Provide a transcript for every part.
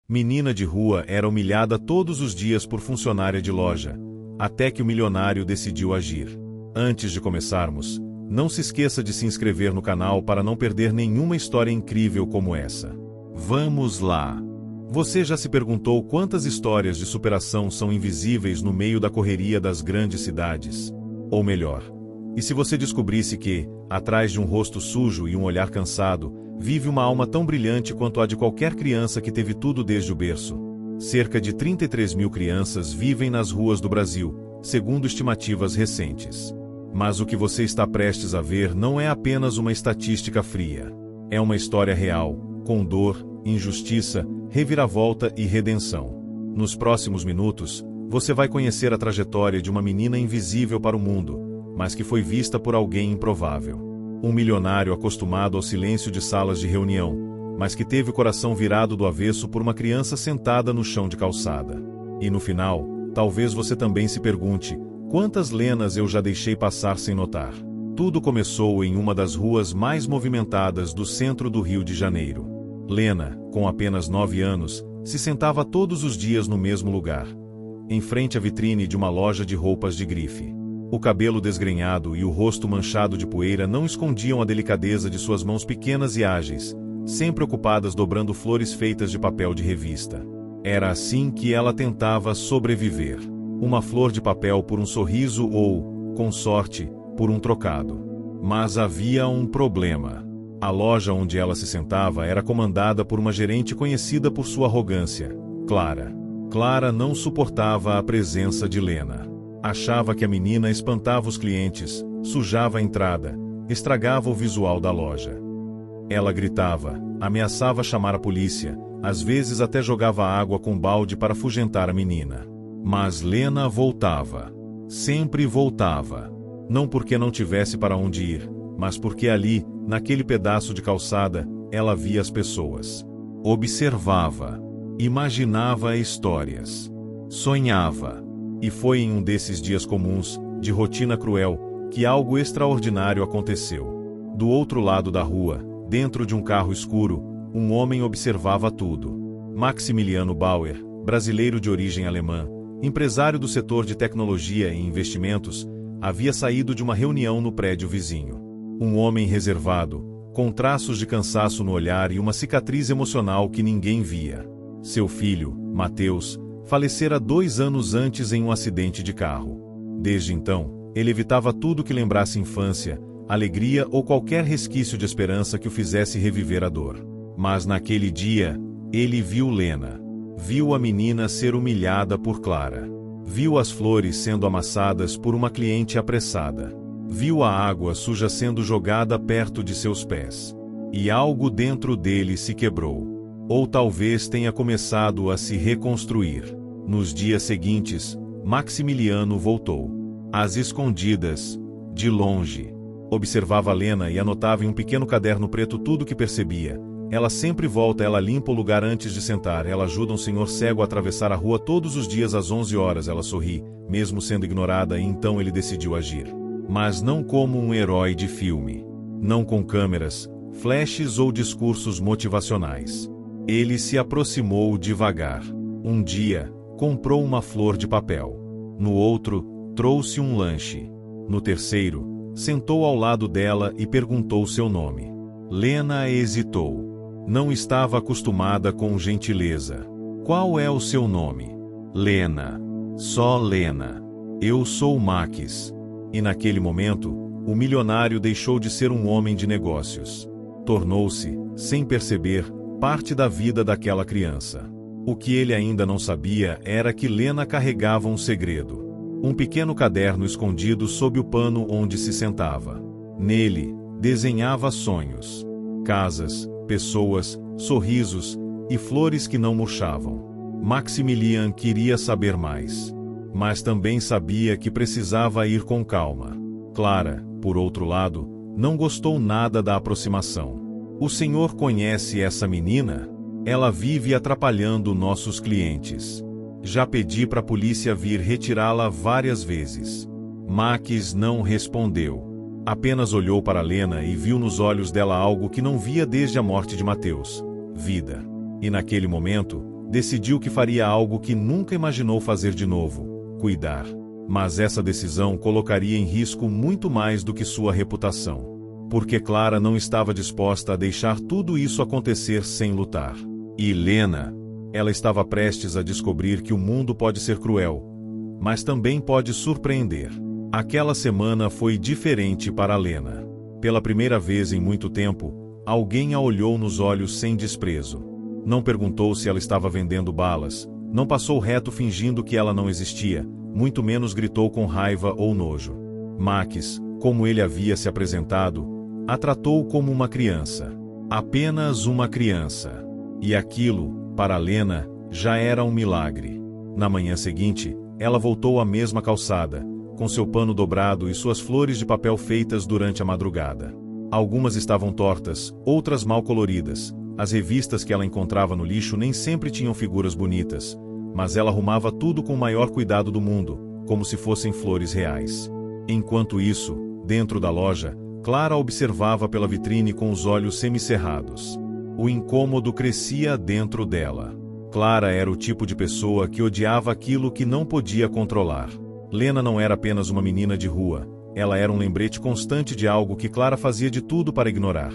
Menina de rua era humilhada todos os dias por funcionária de loja, até que o milionário decidiu agir. Antes de começarmos, não se esqueça de se inscrever no canal para não perder nenhuma história incrível como essa. Vamos lá! Você já se perguntou quantas histórias de superação são invisíveis no meio da correria das grandes cidades? Ou melhor, e se você descobrisse que, atrás de um rosto sujo e um olhar cansado, vive uma alma tão brilhante quanto a de qualquer criança que teve tudo desde o berço? Cerca de 33 mil crianças vivem nas ruas do Brasil, segundo estimativas recentes. Mas o que você está prestes a ver não é apenas uma estatística fria. É uma história real, com dor, injustiça, reviravolta e redenção. Nos próximos minutos, você vai conhecer a trajetória de uma menina invisível para o mundo, mas que foi vista por alguém improvável. Um milionário acostumado ao silêncio de salas de reunião, mas que teve o coração virado do avesso por uma criança sentada no chão de calçada. E no final, talvez você também se pergunte: quantas Lenas eu já deixei passar sem notar? Tudo começou em uma das ruas mais movimentadas do centro do Rio de Janeiro. Lena, com apenas 9 anos, se sentava todos os dias no mesmo lugar, em frente à vitrine de uma loja de roupas de grife. O cabelo desgrenhado e o rosto manchado de poeira não escondiam a delicadeza de suas mãos pequenas e ágeis, sempre ocupadas dobrando flores feitas de papel de revista. Era assim que ela tentava sobreviver. Uma flor de papel por um sorriso ou, com sorte, por um trocado. Mas havia um problema. A loja onde ela se sentava era comandada por uma gerente conhecida por sua arrogância, Clara. Clara não suportava a presença de Lena. Achava que a menina espantava os clientes, sujava a entrada, estragava o visual da loja. Ela gritava, ameaçava chamar a polícia, às vezes até jogava água com balde para afugentar a menina. Mas Lena voltava. Sempre voltava. Não porque não tivesse para onde ir, mas porque ali, naquele pedaço de calçada, ela via as pessoas. Observava. Imaginava histórias. Sonhava. E foi em um desses dias comuns, de rotina cruel, que algo extraordinário aconteceu. Do outro lado da rua, dentro de um carro escuro, um homem observava tudo. Maximiliano Bauer, brasileiro de origem alemã, empresário do setor de tecnologia e investimentos, havia saído de uma reunião no prédio vizinho. Um homem reservado, com traços de cansaço no olhar e uma cicatriz emocional que ninguém via. Seu filho, Mateus, falecera 2 anos antes em um acidente de carro. Desde então, ele evitava tudo que lembrasse infância, alegria ou qualquer resquício de esperança que o fizesse reviver a dor. Mas naquele dia, ele viu Lena. Viu a menina ser humilhada por Clara. Viu as flores sendo amassadas por uma cliente apressada. Viu a água suja sendo jogada perto de seus pés. E algo dentro dele se quebrou. Ou talvez tenha começado a se reconstruir. Nos dias seguintes, Maximiliano voltou. Às escondidas, de longe. Observava Lena e anotava em um pequeno caderno preto tudo o que percebia. Ela sempre volta, ela limpa o lugar antes de sentar, ela ajuda um senhor cego a atravessar a rua todos os dias às 11 horas, ela sorri, mesmo sendo ignorada, e então ele decidiu agir. Mas não como um herói de filme. Não com câmeras, flashes ou discursos motivacionais. Ele se aproximou devagar. Um dia, comprou uma flor de papel. No outro, trouxe um lanche. No terceiro, sentou ao lado dela e perguntou seu nome. Lena hesitou. Não estava acostumada com gentileza. Qual é o seu nome? Lena. Só Lena. Eu sou Max. E naquele momento, o milionário deixou de ser um homem de negócios. Tornou-se, sem perceber, parte da vida daquela criança. O que ele ainda não sabia era que Lena carregava um segredo. Um pequeno caderno escondido sob o pano onde se sentava. Nele, desenhava sonhos. Casas, pessoas, sorrisos e flores que não murchavam. Maximilian queria saber mais. Mas também sabia que precisava ir com calma. Clara, por outro lado, não gostou nada da aproximação. O senhor conhece essa menina? Ela vive atrapalhando nossos clientes. Já pedi para a polícia vir retirá-la várias vezes. Max não respondeu. Apenas olhou para Lena e viu nos olhos dela algo que não via desde a morte de Mateus: vida. E naquele momento, decidiu que faria algo que nunca imaginou fazer de novo: cuidar. Mas essa decisão colocaria em risco muito mais do que sua reputação. Porque Clara não estava disposta a deixar tudo isso acontecer sem lutar. E Lena, ela estava prestes a descobrir que o mundo pode ser cruel, mas também pode surpreender. Aquela semana foi diferente para Lena. Pela primeira vez em muito tempo, alguém a olhou nos olhos sem desprezo. Não perguntou se ela estava vendendo balas, não passou reto fingindo que ela não existia, muito menos gritou com raiva ou nojo. Max, como ele havia se apresentado, a tratou como uma criança. Apenas uma criança. E aquilo, para Lena, já era um milagre. Na manhã seguinte, ela voltou à mesma calçada, com seu pano dobrado e suas flores de papel feitas durante a madrugada. Algumas estavam tortas, outras mal coloridas. As revistas que ela encontrava no lixo nem sempre tinham figuras bonitas, mas ela arrumava tudo com o maior cuidado do mundo, como se fossem flores reais. Enquanto isso, dentro da loja, Clara observava pela vitrine com os olhos semicerrados. O incômodo crescia dentro dela. Clara era o tipo de pessoa que odiava aquilo que não podia controlar. Lena não era apenas uma menina de rua, ela era um lembrete constante de algo que Clara fazia de tudo para ignorar.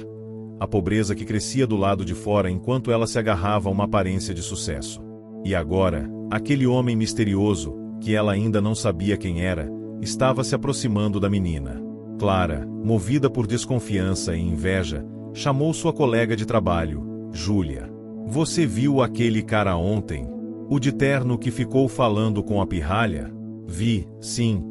A pobreza que crescia do lado de fora enquanto ela se agarrava a uma aparência de sucesso. E agora, aquele homem misterioso, que ela ainda não sabia quem era, estava se aproximando da menina. Clara, movida por desconfiança e inveja, chamou sua colega de trabalho, Júlia. Você viu aquele cara ontem? O de terno que ficou falando com a pirralha? Vi, sim,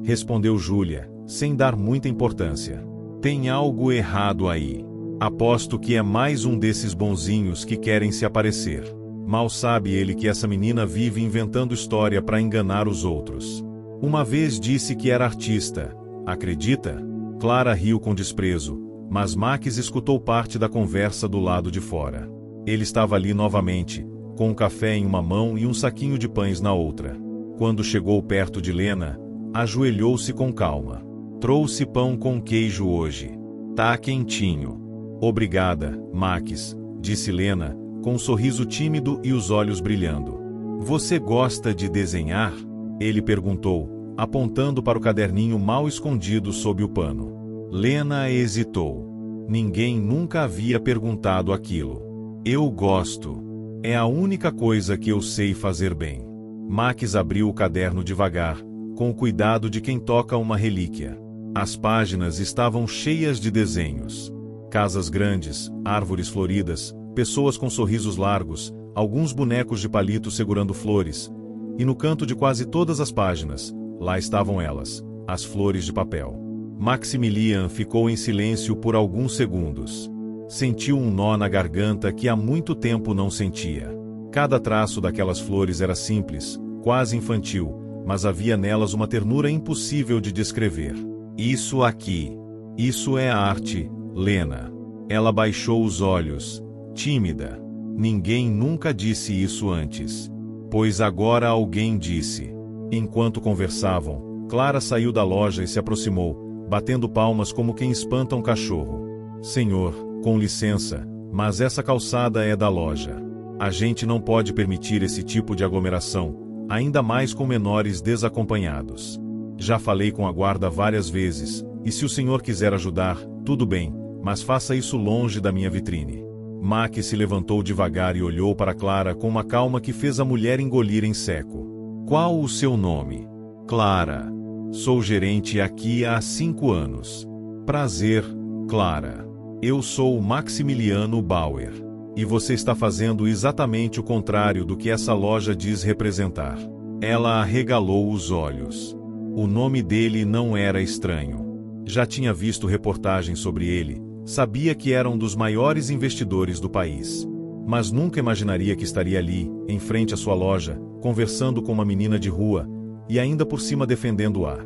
respondeu Júlia, sem dar muita importância. Tem algo errado aí. Aposto que é mais um desses bonzinhos que querem se aparecer. Mal sabe ele que essa menina vive inventando história para enganar os outros. Uma vez disse que era artista. Acredita? Clara riu com desprezo, mas Max escutou parte da conversa do lado de fora. Ele estava ali novamente, com um café em uma mão e um saquinho de pães na outra. Quando chegou perto de Lena, ajoelhou-se com calma. Trouxe pão com queijo hoje. Tá quentinho. Obrigada, Max, disse Lena, com um sorriso tímido e os olhos brilhando. Você gosta de desenhar? Ele perguntou, apontando para o caderninho mal escondido sob o pano. Lena hesitou. Ninguém nunca havia perguntado aquilo. Eu gosto. É a única coisa que eu sei fazer bem. Max abriu o caderno devagar, com o cuidado de quem toca uma relíquia. As páginas estavam cheias de desenhos. Casas grandes, árvores floridas, pessoas com sorrisos largos, alguns bonecos de palito segurando flores. E no canto de quase todas as páginas, lá estavam elas, as flores de papel. Maximilian ficou em silêncio por alguns segundos. Sentiu um nó na garganta que há muito tempo não sentia. Cada traço daquelas flores era simples, quase infantil, mas havia nelas uma ternura impossível de descrever. Isso aqui. Isso é arte, Lena. Ela baixou os olhos, tímida. Ninguém nunca disse isso antes. Pois agora alguém disse. Enquanto conversavam, Clara saiu da loja e se aproximou, batendo palmas como quem espanta um cachorro. Senhor, com licença, mas essa calçada é da loja. A gente não pode permitir esse tipo de aglomeração, ainda mais com menores desacompanhados. Já falei com a guarda várias vezes, e se o senhor quiser ajudar, tudo bem, mas faça isso longe da minha vitrine. Max se levantou devagar e olhou para Clara com uma calma que fez a mulher engolir em seco. Qual o seu nome? Clara. Sou gerente aqui há 5 anos. Prazer, Clara. Eu sou o Maximiliano Bauer. E você está fazendo exatamente o contrário do que essa loja diz representar. Ela arregalou os olhos. O nome dele não era estranho. Já tinha visto reportagens sobre ele, sabia que era um dos maiores investidores do país. Mas nunca imaginaria que estaria ali, em frente à sua loja, conversando com uma menina de rua, e ainda por cima defendendo-a.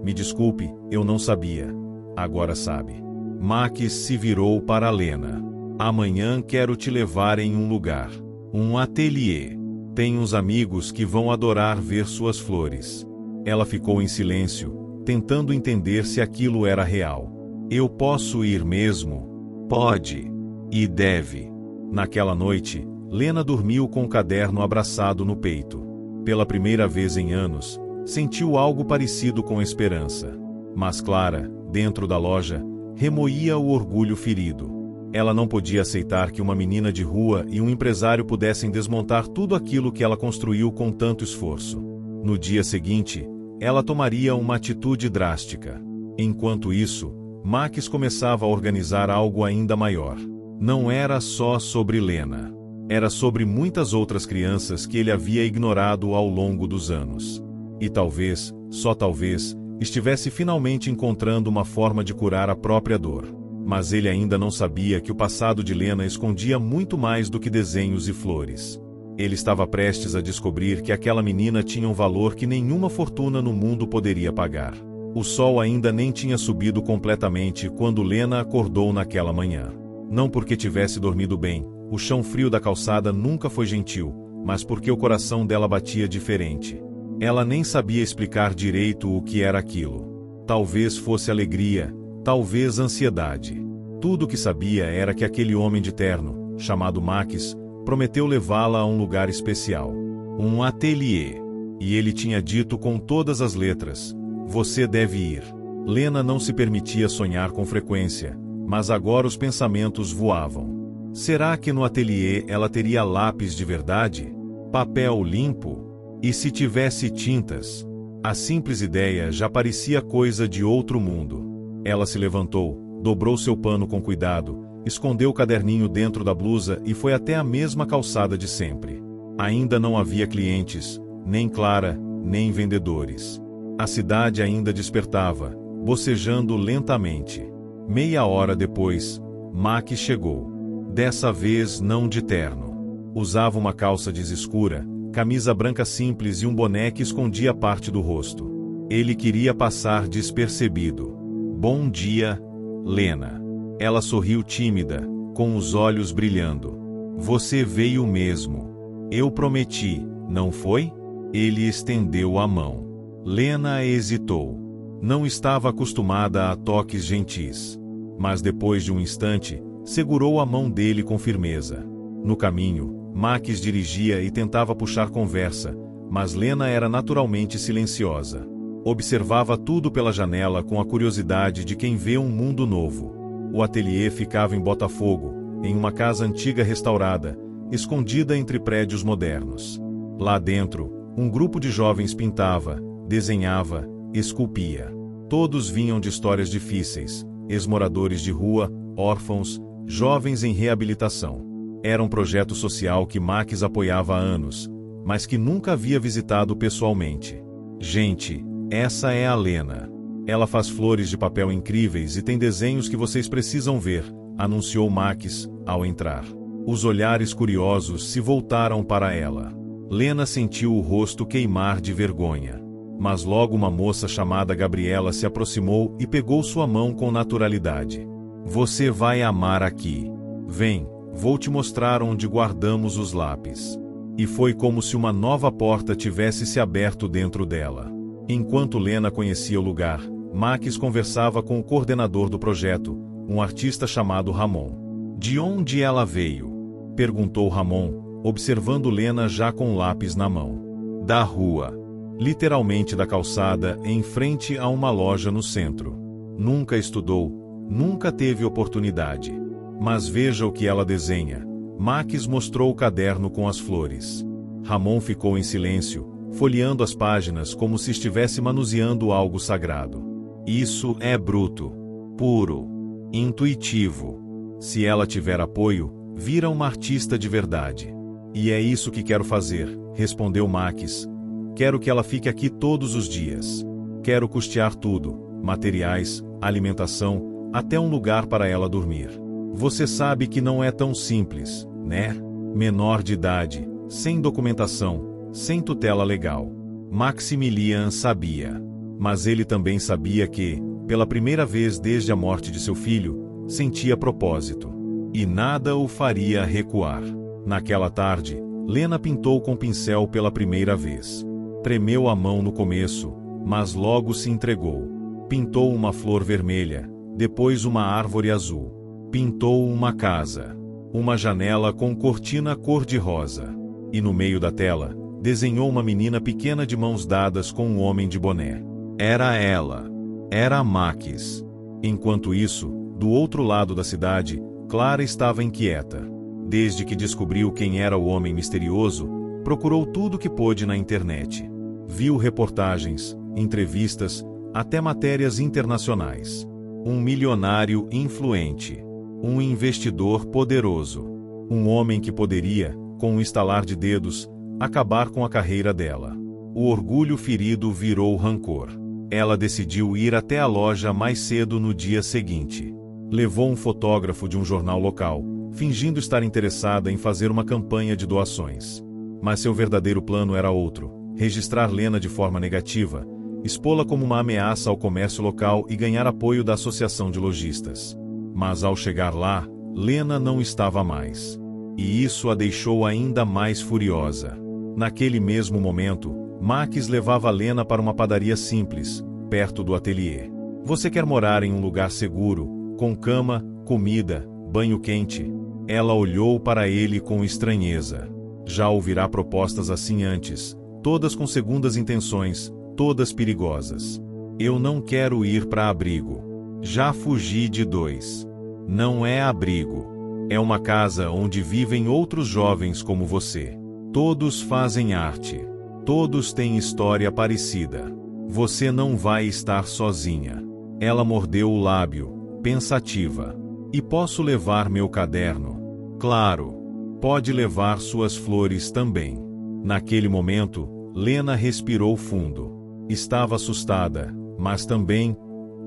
Me desculpe, eu não sabia. Agora sabe. Max se virou para Lena. Amanhã quero te levar em um lugar. Um ateliê. Tem uns amigos que vão adorar ver suas flores. Ela ficou em silêncio, tentando entender se aquilo era real. Eu posso ir mesmo? Pode. E deve. Naquela noite, Lena dormiu com o caderno abraçado no peito. Pela primeira vez em anos, sentiu algo parecido com esperança. Mas Clara, dentro da loja, remoía o orgulho ferido. Ela não podia aceitar que uma menina de rua e um empresário pudessem desmontar tudo aquilo que ela construiu com tanto esforço. No dia seguinte, ela tomaria uma atitude drástica. Enquanto isso, Max começava a organizar algo ainda maior. Não era só sobre Lena. Era sobre muitas outras crianças que ele havia ignorado ao longo dos anos. E talvez, só talvez, estivesse finalmente encontrando uma forma de curar a própria dor. Mas ele ainda não sabia que o passado de Lena escondia muito mais do que desenhos e flores. Ele estava prestes a descobrir que aquela menina tinha um valor que nenhuma fortuna no mundo poderia pagar. O sol ainda nem tinha subido completamente quando Lena acordou naquela manhã. Não porque tivesse dormido bem, o chão frio da calçada nunca foi gentil, mas porque o coração dela batia diferente. Ela nem sabia explicar direito o que era aquilo. Talvez fosse alegria, talvez ansiedade. Tudo o que sabia era que aquele homem de terno, chamado Max, prometeu levá-la a um lugar especial. Um ateliê. E ele tinha dito com todas as letras: "Você deve ir." Lena não se permitia sonhar com frequência, mas agora os pensamentos voavam. Será que no ateliê ela teria lápis de verdade? Papel limpo? E se tivesse tintas? A simples ideia já parecia coisa de outro mundo. Ela se levantou, dobrou seu pano com cuidado, escondeu o caderninho dentro da blusa e foi até a mesma calçada de sempre. Ainda não havia clientes, nem Clara, nem vendedores. A cidade ainda despertava, bocejando lentamente. Meia hora depois, Max chegou. Dessa vez não de terno. Usava uma calça jeans escura, camisa branca simples e um boné que escondia parte do rosto. Ele queria passar despercebido. "Bom dia, Lena." Ela sorriu tímida, com os olhos brilhando. "Você veio mesmo. Eu prometi, não foi?" Ele estendeu a mão. Lena hesitou. Não estava acostumada a toques gentis. Mas depois de um instante, segurou a mão dele com firmeza. No caminho, Max dirigia e tentava puxar conversa, mas Lena era naturalmente silenciosa. Observava tudo pela janela com a curiosidade de quem vê um mundo novo. O ateliê ficava em Botafogo, em uma casa antiga restaurada, escondida entre prédios modernos. Lá dentro, um grupo de jovens pintava, desenhava, esculpia. Todos vinham de histórias difíceis, ex-moradores de rua, órfãos, jovens em reabilitação. Era um projeto social que Max apoiava há anos, mas que nunca havia visitado pessoalmente. "Gente, essa é a Lena. Ela faz flores de papel incríveis e tem desenhos que vocês precisam ver", anunciou Max, ao entrar. Os olhares curiosos se voltaram para ela. Lena sentiu o rosto queimar de vergonha. Mas logo uma moça chamada Gabriela se aproximou e pegou sua mão com naturalidade. "Você vai amar aqui. Vem, vou te mostrar onde guardamos os lápis." E foi como se uma nova porta tivesse se aberto dentro dela. Enquanto Lena conhecia o lugar, Max conversava com o coordenador do projeto, um artista chamado Ramon. "De onde ela veio?" perguntou Ramon, observando Lena já com o lápis na mão. "Da rua. Literalmente da calçada, em frente a uma loja no centro. Nunca estudou, nunca teve oportunidade. Mas veja o que ela desenha." Max mostrou o caderno com as flores. Ramon ficou em silêncio, folheando as páginas como se estivesse manuseando algo sagrado. "Isso é bruto, puro, intuitivo. Se ela tiver apoio, vira uma artista de verdade." "E é isso que quero fazer", respondeu Max. "Quero que ela fique aqui todos os dias. Quero custear tudo, materiais, alimentação, até um lugar para ela dormir. Você sabe que não é tão simples, né? Menor de idade, sem documentação, sem tutela legal." Maximilian sabia. Mas ele também sabia que, pela primeira vez desde a morte de seu filho, sentia propósito. E nada o faria recuar. Naquela tarde, Lena pintou com pincel pela primeira vez. Tremeu a mão no começo, mas logo se entregou. Pintou uma flor vermelha, depois uma árvore azul. Pintou uma casa. uma janela com cortina cor-de-rosa. E no meio da tela, desenhou uma menina pequena de mãos dadas com um homem de boné. Era ela. Era Maquis. Enquanto isso, do outro lado da cidade, Clara estava inquieta. Desde que descobriu quem era o homem misterioso, procurou tudo que pôde na internet. Viu reportagens, entrevistas, até matérias internacionais. Um milionário influente. Um investidor poderoso. Um homem que poderia, com um estalar de dedos, acabar com a carreira dela. O orgulho ferido virou rancor. Ela decidiu ir até a loja mais cedo no dia seguinte. Levou um fotógrafo de um jornal local, fingindo estar interessada em fazer uma campanha de doações. Mas seu verdadeiro plano era outro: registrar Lena de forma negativa, expô-la como uma ameaça ao comércio local e ganhar apoio da associação de lojistas. Mas ao chegar lá, Lena não estava mais. E isso a deixou ainda mais furiosa. Naquele mesmo momento, Maquis levava Lena para uma padaria simples, perto do ateliê. Você quer morar em um lugar seguro, com cama, comida, banho quente? Ela olhou para ele com estranheza. Já ouvirá propostas assim antes, todas com segundas intenções, todas perigosas. Eu não quero ir para abrigo. Já fugi de 2. Não é abrigo. É uma casa onde vivem outros jovens como você. Todos fazem arte. Todos têm história parecida. Você não vai estar sozinha. Ela mordeu o lábio, pensativa. E posso levar meu caderno? Claro. Pode levar suas flores também. Naquele momento, Lena respirou fundo. Estava assustada, mas também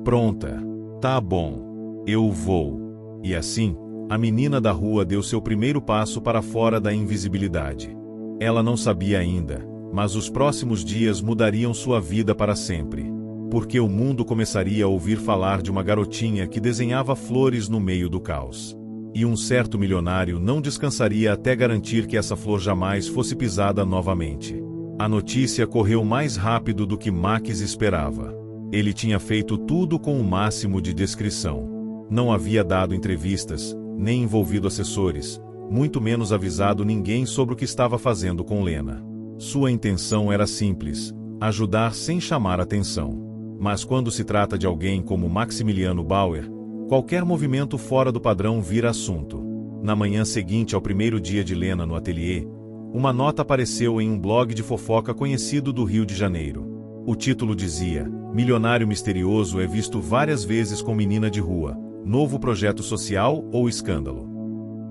pronta. Tá bom. Eu vou. E assim, a menina da rua deu seu primeiro passo para fora da invisibilidade. Ela não sabia ainda, mas os próximos dias mudariam sua vida para sempre. Porque o mundo começaria a ouvir falar de uma garotinha que desenhava flores no meio do caos. E um certo milionário não descansaria até garantir que essa flor jamais fosse pisada novamente. A notícia correu mais rápido do que Maquis esperava. Ele tinha feito tudo com o máximo de discrição. Não havia dado entrevistas, nem envolvido assessores, muito menos avisado ninguém sobre o que estava fazendo com Lena. Sua intenção era simples: ajudar sem chamar atenção. Mas quando se trata de alguém como Maximiliano Bauer, qualquer movimento fora do padrão vira assunto. Na manhã seguinte ao primeiro dia de Lena no ateliê, uma nota apareceu em um blog de fofoca conhecido do Rio de Janeiro. O título dizia: Milionário misterioso é visto várias vezes com menina de rua, novo projeto social ou escândalo.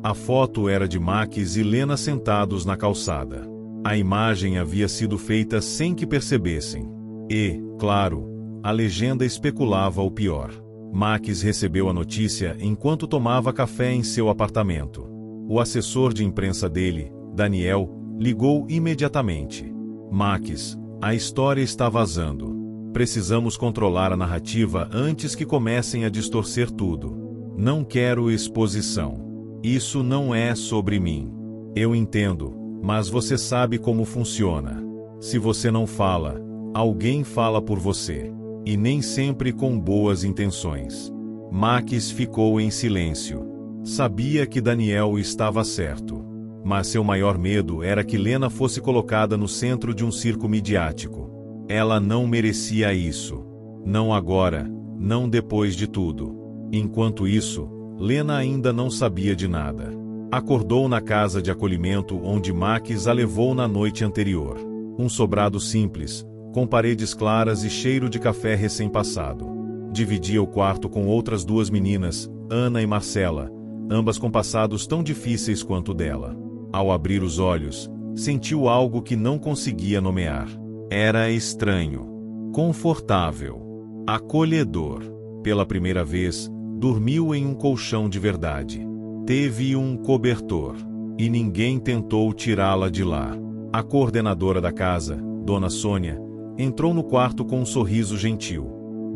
A foto era de Maquis e Lena sentados na calçada. A imagem havia sido feita sem que percebessem. E, claro, a legenda especulava o pior. Maquis recebeu a notícia enquanto tomava café em seu apartamento. O assessor de imprensa dele, Daniel, ligou imediatamente. Maquis, a história está vazando. Precisamos controlar a narrativa antes que comecem a distorcer tudo. Não quero exposição. Isso não é sobre mim. Eu entendo, mas você sabe como funciona. Se você não fala, alguém fala por você. E nem sempre com boas intenções. Maquis ficou em silêncio. Sabia que Daniel estava certo. Mas seu maior medo era que Lena fosse colocada no centro de um circo midiático. Ela não merecia isso. Não agora, não depois de tudo. Enquanto isso, Lena ainda não sabia de nada. Acordou na casa de acolhimento onde Maquis a levou na noite anterior. Um sobrado simples, com paredes claras e cheiro de café recém-passado. Dividia o quarto com outras 2 meninas, Ana e Marcela, ambas com passados tão difíceis quanto o dela. Ao abrir os olhos, sentiu algo que não conseguia nomear. Era estranho, confortável, acolhedor. Pela primeira vez, dormiu em um colchão de verdade. Teve um cobertor, e ninguém tentou tirá-la de lá. A coordenadora da casa, Dona Sônia, entrou no quarto com um sorriso gentil.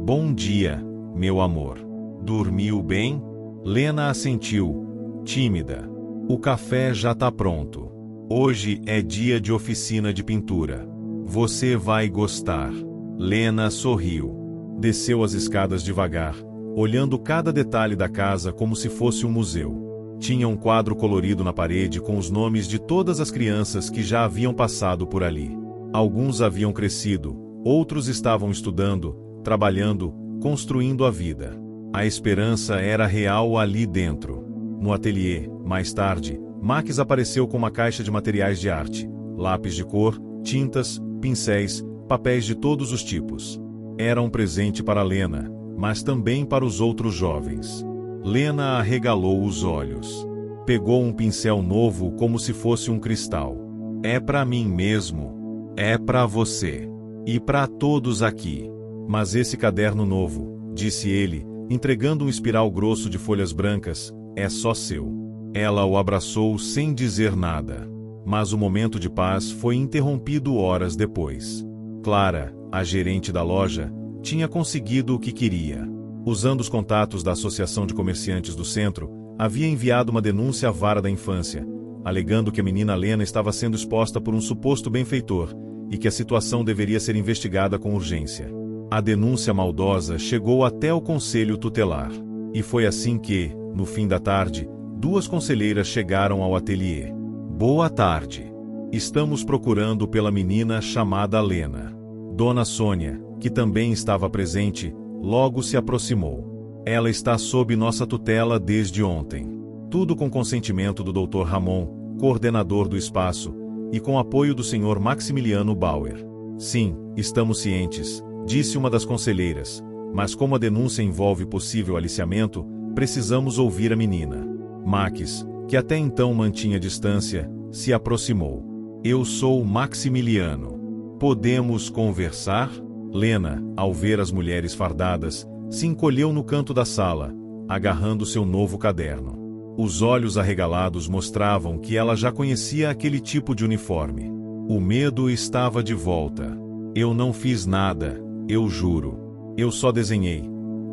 Bom dia, meu amor. Dormiu bem? Lena assentiu, tímida. O café já tá pronto. Hoje é dia de oficina de pintura. Você vai gostar. Lena sorriu. Desceu as escadas devagar, olhando cada detalhe da casa como se fosse um museu. Tinha um quadro colorido na parede com os nomes de todas as crianças que já haviam passado por ali. Alguns haviam crescido, outros estavam estudando, trabalhando, construindo a vida. A esperança era real ali dentro. No ateliê, mais tarde, Max apareceu com uma caixa de materiais de arte, lápis de cor, tintas, pincéis, papéis de todos os tipos. Era um presente para Lena, mas também para os outros jovens. Lena arregalou os olhos. Pegou um pincel novo como se fosse um cristal. É para mim mesmo. É para você. E para todos aqui. Mas esse caderno novo, disse ele, entregando um espiral grosso de folhas brancas, é só seu. Ela o abraçou sem dizer nada. Mas o momento de paz foi interrompido horas depois. Clara, a gerente da loja, tinha conseguido o que queria. Usando os contatos da Associação de Comerciantes do Centro, havia enviado uma denúncia à vara da infância, alegando que a menina Lena estava sendo exposta por um suposto benfeitor e que a situação deveria ser investigada com urgência. A denúncia maldosa chegou até o Conselho Tutelar. E foi assim que, no fim da tarde, 2 conselheiras chegaram ao ateliê. Boa tarde. Estamos procurando pela menina chamada Lena. Dona Sônia, que também estava presente, logo se aproximou. Ela está sob nossa tutela desde ontem. Tudo com consentimento do Dr. Ramon, coordenador do espaço, e com apoio do Sr. Maximiliano Bauer. Sim, estamos cientes, disse uma das conselheiras, mas como a denúncia envolve possível aliciamento, precisamos ouvir a menina. Max, que até então mantinha distância, se aproximou. Eu sou Maximiliano. Podemos conversar? Lena, ao ver as mulheres fardadas, se encolheu no canto da sala, agarrando seu novo caderno. Os olhos arregalados mostravam que ela já conhecia aquele tipo de uniforme. O medo estava de volta. Eu não fiz nada, eu juro. Eu só desenhei.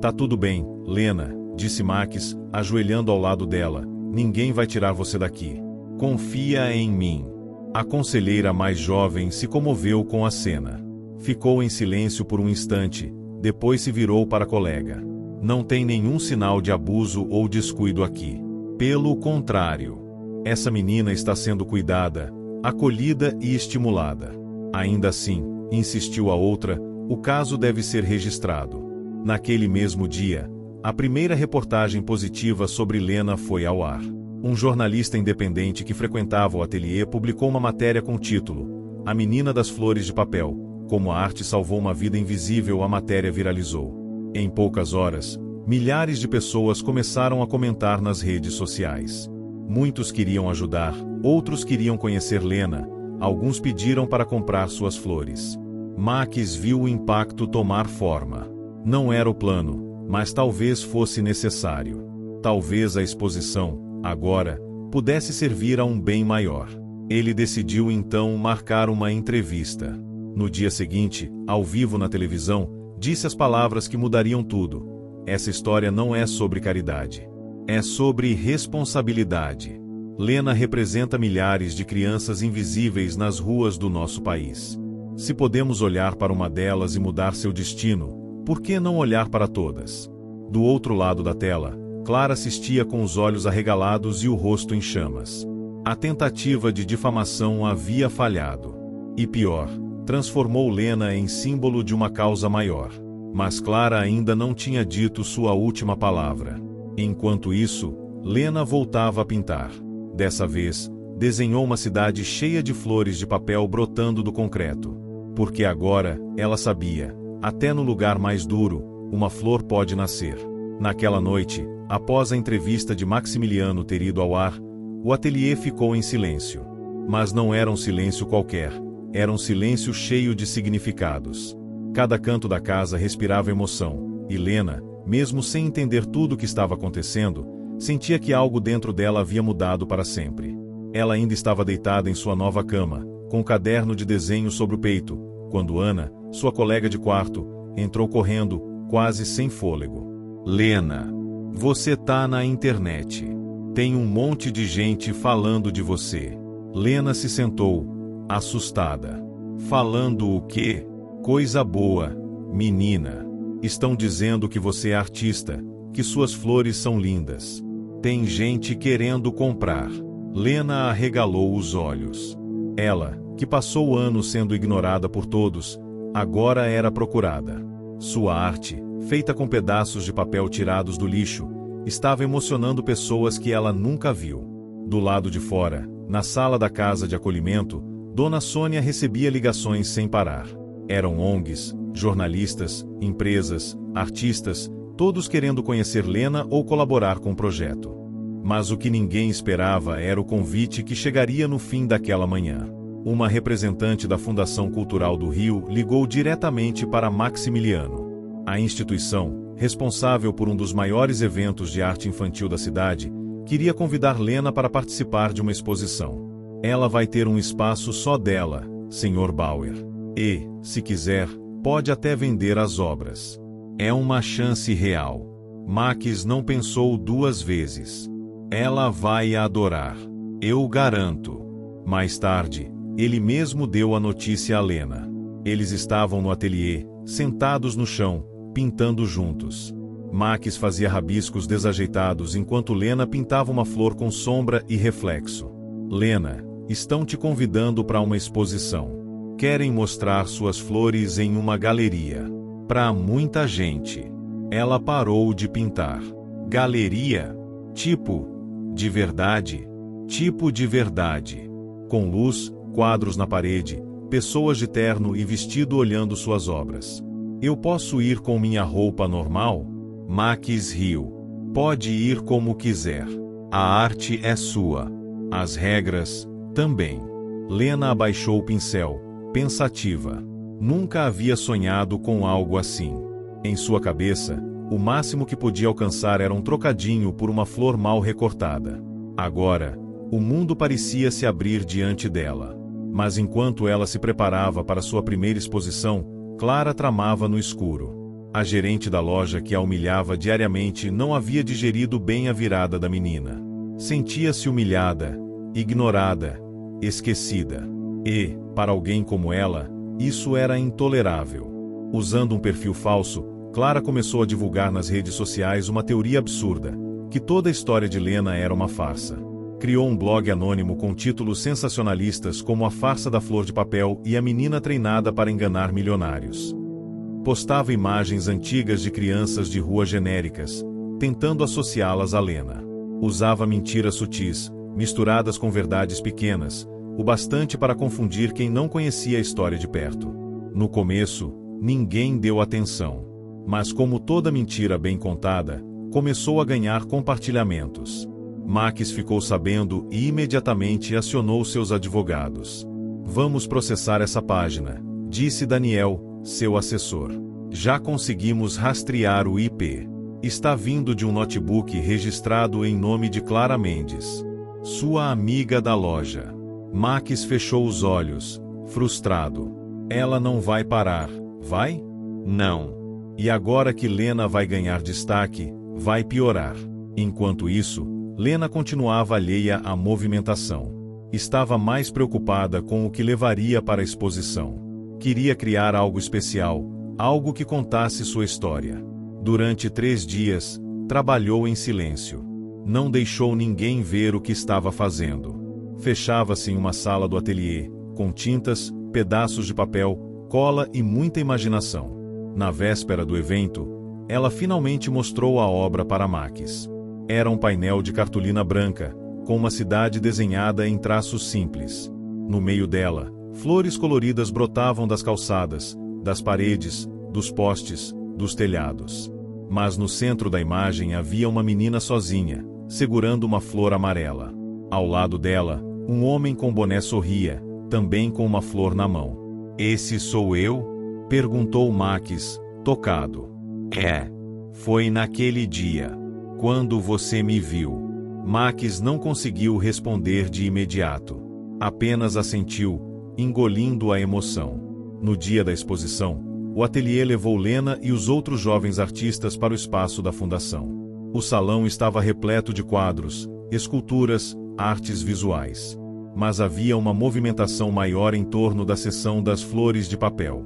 Tá tudo bem, Lena, disse Max, ajoelhando ao lado dela. Ninguém vai tirar você daqui. Confia em mim. A conselheira mais jovem se comoveu com a cena. Ficou em silêncio por um instante, depois se virou para a colega. Não tem nenhum sinal de abuso ou descuido aqui. Pelo contrário. Essa menina está sendo cuidada, acolhida e estimulada. Ainda assim, insistiu a outra, o caso deve ser registrado. Naquele mesmo dia, a primeira reportagem positiva sobre Lena foi ao ar. Um jornalista independente que frequentava o ateliê publicou uma matéria com o título A Menina das Flores de Papel. Como a arte salvou uma vida invisível, a matéria viralizou. Em poucas horas, milhares de pessoas começaram a comentar nas redes sociais. Muitos queriam ajudar, outros queriam conhecer Lena, alguns pediram para comprar suas flores. Max viu o impacto tomar forma. Não era o plano, mas talvez fosse necessário. Talvez a exposição, agora, pudesse servir a um bem maior. Ele decidiu então marcar uma entrevista. No dia seguinte, ao vivo na televisão, disse as palavras que mudariam tudo. Essa história não é sobre caridade. É sobre responsabilidade. Lena representa milhares de crianças invisíveis nas ruas do nosso país. Se podemos olhar para uma delas e mudar seu destino, por que não olhar para todas? Do outro lado da tela, Clara assistia com os olhos arregalados e o rosto em chamas. A tentativa de difamação havia falhado. E pior, transformou Lena em símbolo de uma causa maior. Mas Clara ainda não tinha dito sua última palavra. Enquanto isso, Lena voltava a pintar. Dessa vez, desenhou uma cidade cheia de flores de papel brotando do concreto. Porque agora, ela sabia, até no lugar mais duro, uma flor pode nascer. Naquela noite, após a entrevista de Maximiliano ter ido ao ar, o ateliê ficou em silêncio. Mas não era um silêncio qualquer, era um silêncio cheio de significados. Cada canto da casa respirava emoção, e Lena, mesmo sem entender tudo o que estava acontecendo, sentia que algo dentro dela havia mudado para sempre. Ela ainda estava deitada em sua nova cama, com um caderno de desenho sobre o peito, quando Ana, sua colega de quarto, entrou correndo, quase sem fôlego. Lena, você tá na internet. Tem um monte de gente falando de você. Lena se sentou, assustada. Falando o quê? Coisa boa, menina. Estão dizendo que você é artista, que suas flores são lindas. Tem gente querendo comprar. Lena arregalou os olhos. Ela, que passou anos sendo ignorada por todos, agora era procurada. Sua arte, feita com pedaços de papel tirados do lixo, estava emocionando pessoas que ela nunca viu. Do lado de fora, na sala da casa de acolhimento, Dona Sônia recebia ligações sem parar. Eram ONGs, jornalistas, empresas, artistas, todos querendo conhecer Lena ou colaborar com o projeto. Mas o que ninguém esperava era o convite que chegaria no fim daquela manhã. Uma representante da Fundação Cultural do Rio ligou diretamente para Maximiliano. A instituição, responsável por um dos maiores eventos de arte infantil da cidade, queria convidar Lena para participar de uma exposição. Ela vai ter um espaço só dela, Sr. Bauer. E, se quiser, pode até vender as obras. É uma chance real. Max não pensou duas vezes. Ela vai adorar. Eu garanto. Mais tarde, ele mesmo deu a notícia a Lena. Eles estavam no ateliê, sentados no chão, pintando juntos. Max fazia rabiscos desajeitados enquanto Lena pintava uma flor com sombra e reflexo. Lena, estão te convidando para uma exposição. Querem mostrar suas flores em uma galeria. Para muita gente. Ela parou de pintar. Galeria? Tipo, de verdade? Tipo de verdade. Com luz, quadros na parede, pessoas de terno e vestido olhando suas obras. Eu posso ir com minha roupa normal? Max riu. Pode ir como quiser. A arte é sua. As regras, também. Lena abaixou o pincel, pensativa. Nunca havia sonhado com algo assim. Em sua cabeça, o máximo que podia alcançar era um trocadinho por uma flor mal recortada. Agora, o mundo parecia se abrir diante dela. Mas enquanto ela se preparava para sua primeira exposição, Clara tramava no escuro. A gerente da loja que a humilhava diariamente não havia digerido bem a virada da menina. Sentia-se humilhada, ignorada, esquecida. E, para alguém como ela, isso era intolerável. Usando um perfil falso, Clara começou a divulgar nas redes sociais uma teoria absurda, que toda a história de Lena era uma farsa. Criou um blog anônimo com títulos sensacionalistas como A Farsa da Flor de Papel e A Menina Treinada para Enganar Milionários. Postava imagens antigas de crianças de rua genéricas, tentando associá-las a Lena. Usava mentiras sutis, misturadas com verdades pequenas, o bastante para confundir quem não conhecia a história de perto. No começo, ninguém deu atenção. Mas como toda mentira bem contada, começou a ganhar compartilhamentos. Max ficou sabendo e imediatamente acionou seus advogados. Vamos processar essa página, disse Daniel, seu assessor. Já conseguimos rastrear o IP. Está vindo de um notebook registrado em nome de Clara Mendes, sua amiga da loja. Max fechou os olhos, frustrado. Ela não vai parar, vai? Não. E agora que Lena vai ganhar destaque, vai piorar. Enquanto isso, Lena continuava alheia à movimentação. Estava mais preocupada com o que levaria para a exposição. Queria criar algo especial, algo que contasse sua história. Durante 3 dias, trabalhou em silêncio. Não deixou ninguém ver o que estava fazendo. Fechava-se em uma sala do ateliê, com tintas, pedaços de papel, cola e muita imaginação. Na véspera do evento, ela finalmente mostrou a obra para Max. Era um painel de cartolina branca, com uma cidade desenhada em traços simples. No meio dela, flores coloridas brotavam das calçadas, das paredes, dos postes, dos telhados. Mas no centro da imagem havia uma menina sozinha, segurando uma flor amarela. Ao lado dela, um homem com boné sorria, também com uma flor na mão. Esse sou eu? Perguntou Max, tocado. É. Foi naquele dia. Quando você me viu. Max não conseguiu responder de imediato. Apenas assentiu, engolindo a emoção. No dia da exposição, o ateliê levou Lena e os outros jovens artistas para o espaço da fundação. O salão estava repleto de quadros, esculturas, artes visuais. Mas havia uma movimentação maior em torno da seção das flores de papel.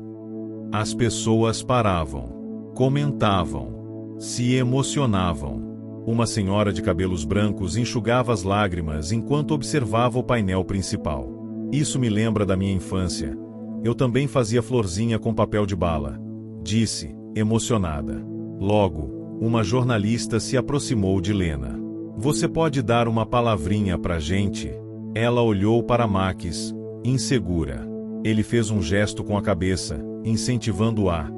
As pessoas paravam, comentavam, se emocionavam. Uma senhora de cabelos brancos enxugava as lágrimas enquanto observava o painel principal. Isso me lembra da minha infância. Eu também fazia florzinha com papel de bala, disse, emocionada. Logo, uma jornalista se aproximou de Lena. Você pode dar uma palavrinha pra gente? Ela olhou para Max, insegura. Ele fez um gesto com a cabeça, incentivando-a.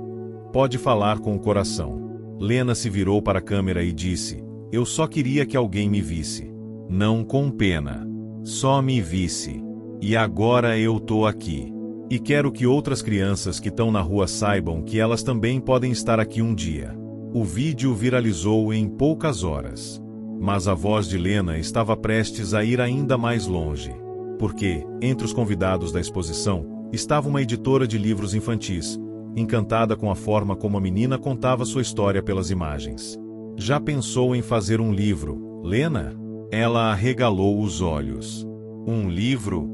Pode falar com o coração. Lena se virou para a câmera e disse, eu só queria que alguém me visse. Não com pena. Só me visse. E agora eu tô aqui. E quero que outras crianças que estão na rua saibam que elas também podem estar aqui um dia. O vídeo viralizou em poucas horas. Mas a voz de Lena estava prestes a ir ainda mais longe. Porque, entre os convidados da exposição, estava uma editora de livros infantis, encantada com a forma como a menina contava sua história pelas imagens. Já pensou em fazer um livro, Lena? Ela arregalou os olhos. Um livro?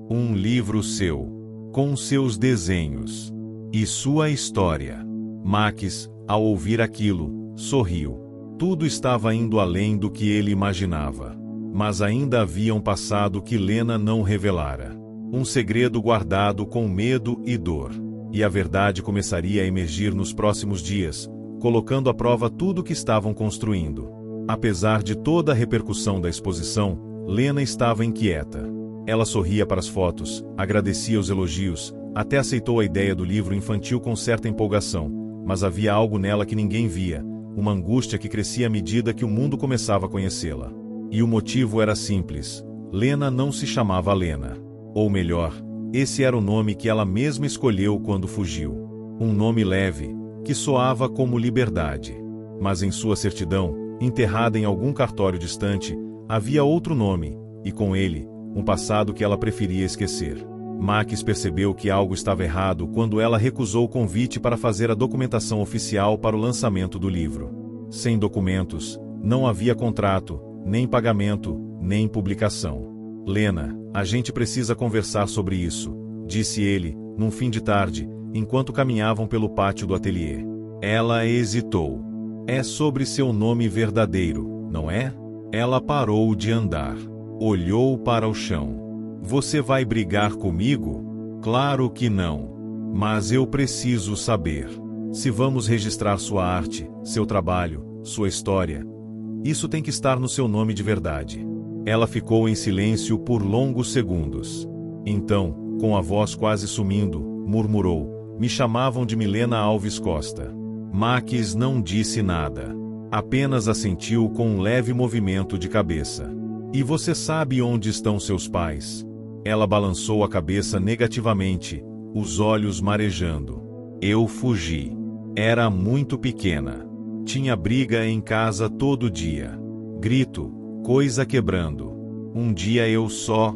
Um livro seu. Com seus desenhos. E sua história. Max, ao ouvir aquilo, sorriu. Tudo estava indo além do que ele imaginava. Mas ainda havia um passado que Lena não revelara. Um segredo guardado com medo e dor. E a verdade começaria a emergir nos próximos dias, colocando à prova tudo o que estavam construindo. Apesar de toda a repercussão da exposição, Lena estava inquieta. Ela sorria para as fotos, agradecia os elogios, até aceitou a ideia do livro infantil com certa empolgação, mas havia algo nela que ninguém via, uma angústia que crescia à medida que o mundo começava a conhecê-la. E o motivo era simples. Lena não se chamava Lena. Ou melhor, esse era o nome que ela mesma escolheu quando fugiu. Um nome leve, que soava como liberdade. Mas em sua certidão, enterrada em algum cartório distante, havia outro nome, e com ele, um passado que ela preferia esquecer. Max percebeu que algo estava errado quando ela recusou o convite para fazer a documentação oficial para o lançamento do livro. Sem documentos, não havia contrato, nem pagamento, nem publicação. Lena, a gente precisa conversar sobre isso, disse ele, num fim de tarde, enquanto caminhavam pelo pátio do ateliê. Ela hesitou. É sobre seu nome verdadeiro, não é? Ela parou de andar. Olhou para o chão. Você vai brigar comigo? Claro que não. Mas eu preciso saber. Se vamos registrar sua arte, seu trabalho, sua história, isso tem que estar no seu nome de verdade. Ela ficou em silêncio por longos segundos. Então, com a voz quase sumindo, murmurou, me chamavam de Milena Alves Costa. Max não disse nada. Apenas assentiu com um leve movimento de cabeça. E você sabe onde estão seus pais? Ela balançou a cabeça negativamente, os olhos marejando. Eu fugi. Era muito pequena. Tinha briga em casa todo dia. Grito, coisa quebrando. Um dia eu só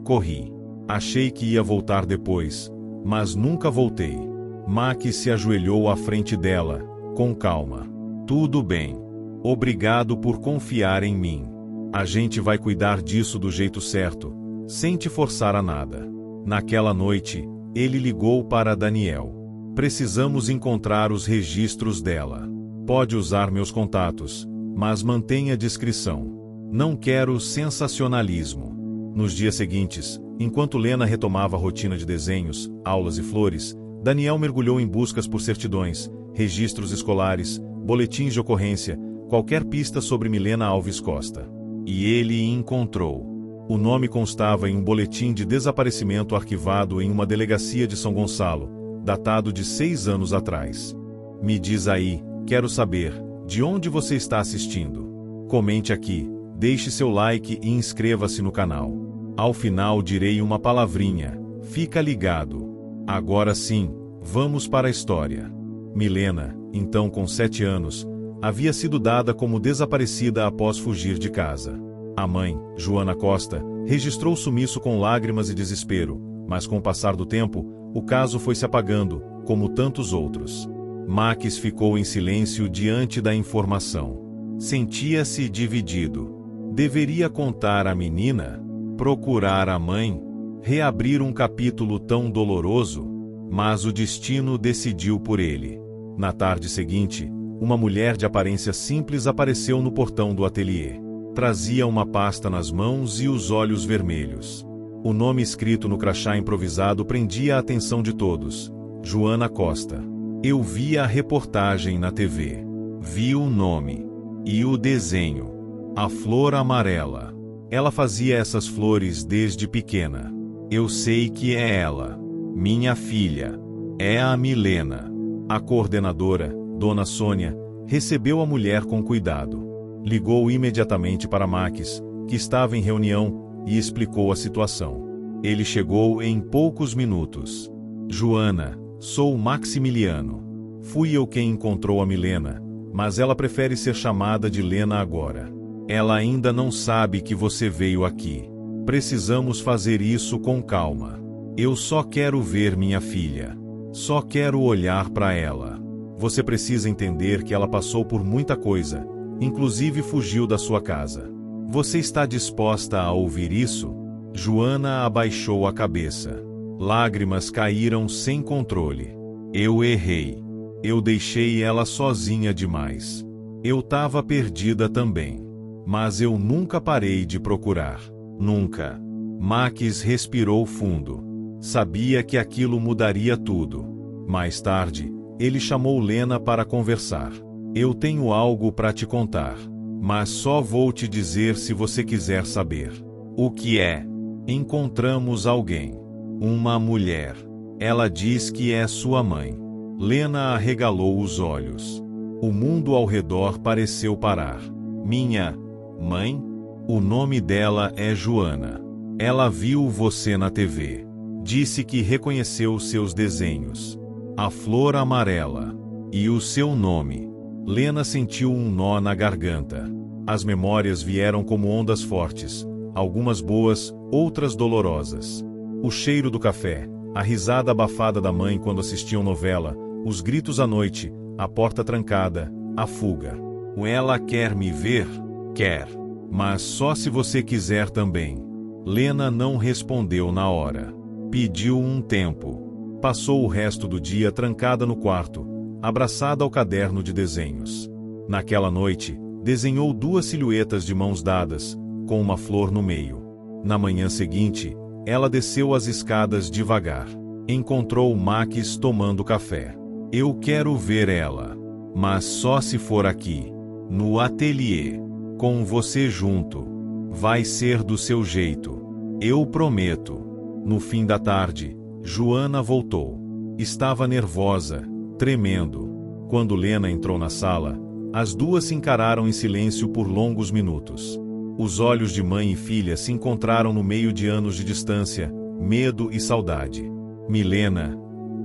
corri. Achei que ia voltar depois, mas nunca voltei. Max se ajoelhou à frente dela, com calma. Tudo bem. Obrigado por confiar em mim. A gente vai cuidar disso do jeito certo, sem te forçar a nada. Naquela noite, ele ligou para Daniel. Precisamos encontrar os registros dela. Pode usar meus contatos, mas mantenha discrição. Não quero sensacionalismo. Nos dias seguintes, enquanto Lena retomava a rotina de desenhos, aulas e flores, Daniel mergulhou em buscas por certidões, registros escolares, boletins de ocorrência, qualquer pista sobre Milena Alves Costa. E ele encontrou. O nome constava em um boletim de desaparecimento arquivado em uma delegacia de São Gonçalo, datado de 6 anos atrás. Me diz aí, quero saber, de onde você está assistindo? Comente aqui, deixe seu like e inscreva-se no canal. Ao final direi uma palavrinha, fica ligado. Agora sim, vamos para a história. Milena, então com 7 anos, havia sido dada como desaparecida após fugir de casa. A mãe, Joana Costa, registrou o sumiço com lágrimas e desespero, mas com o passar do tempo, o caso foi se apagando, como tantos outros. Max ficou em silêncio diante da informação. Sentia-se dividido. Deveria contar à menina? Procurar a mãe? Reabrir um capítulo tão doloroso? Mas o destino decidiu por ele. Na tarde seguinte, uma mulher de aparência simples apareceu no portão do ateliê. Trazia uma pasta nas mãos e os olhos vermelhos. O nome escrito no crachá improvisado prendia a atenção de todos: Joana Costa. Eu vi a reportagem na TV. Vi o nome. E o desenho. A flor amarela. Ela fazia essas flores desde pequena. Eu sei que é ela. Minha filha. É a Milena. A coordenadora, Dona Sônia, recebeu a mulher com cuidado. Ligou imediatamente para Max, que estava em reunião, e explicou a situação. Ele chegou em poucos minutos. Joana, sou Maximiliano. Fui eu quem encontrou a Milena, mas ela prefere ser chamada de Lena agora. Ela ainda não sabe que você veio aqui. Precisamos fazer isso com calma. Eu só quero ver minha filha. Só quero olhar para ela. Você precisa entender que ela passou por muita coisa, inclusive fugiu da sua casa. Você está disposta a ouvir isso? Joana abaixou a cabeça. Lágrimas caíram sem controle. Eu errei. Eu deixei ela sozinha demais. Eu estava perdida também. Mas eu nunca parei de procurar. Nunca. Max respirou fundo. Sabia que aquilo mudaria tudo. Mais tarde, ele chamou Lena para conversar. Eu tenho algo para te contar. Mas só vou te dizer se você quiser saber. O que é? Encontramos alguém. Uma mulher. Ela diz que é sua mãe. Lena arregalou os olhos. O mundo ao redor pareceu parar. Minha mãe? O nome dela é Joana. Ela viu você na TV. Disse que reconheceu seus desenhos. A flor amarela. E o seu nome. Lena sentiu um nó na garganta. As memórias vieram como ondas fortes, algumas boas, outras dolorosas. O cheiro do café, a risada abafada da mãe quando assistiam novela, os gritos à noite, a porta trancada, a fuga. Ela quer me ver? Quer. Mas só se você quiser também. Lena não respondeu na hora. Pediu um tempo. Passou o resto do dia trancada no quarto, abraçada ao caderno de desenhos. Naquela noite, desenhou 2 silhuetas de mãos dadas, com uma flor no meio. Na manhã seguinte, ela desceu as escadas devagar. Encontrou Max tomando café. Eu quero ver ela. Mas só se for aqui. No ateliê. Com você junto. Vai ser do seu jeito. Eu prometo. No fim da tarde, Joana voltou. Estava nervosa, tremendo. Quando Lena entrou na sala, as duas se encararam em silêncio por longos minutos. Os olhos de mãe e filha se encontraram no meio de anos de distância, medo e saudade. Milena,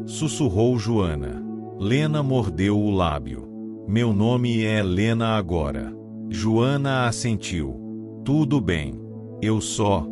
sussurrou Joana. Lena mordeu o lábio. Meu nome é Lena agora. Joana assentiu. Tudo bem. Eu só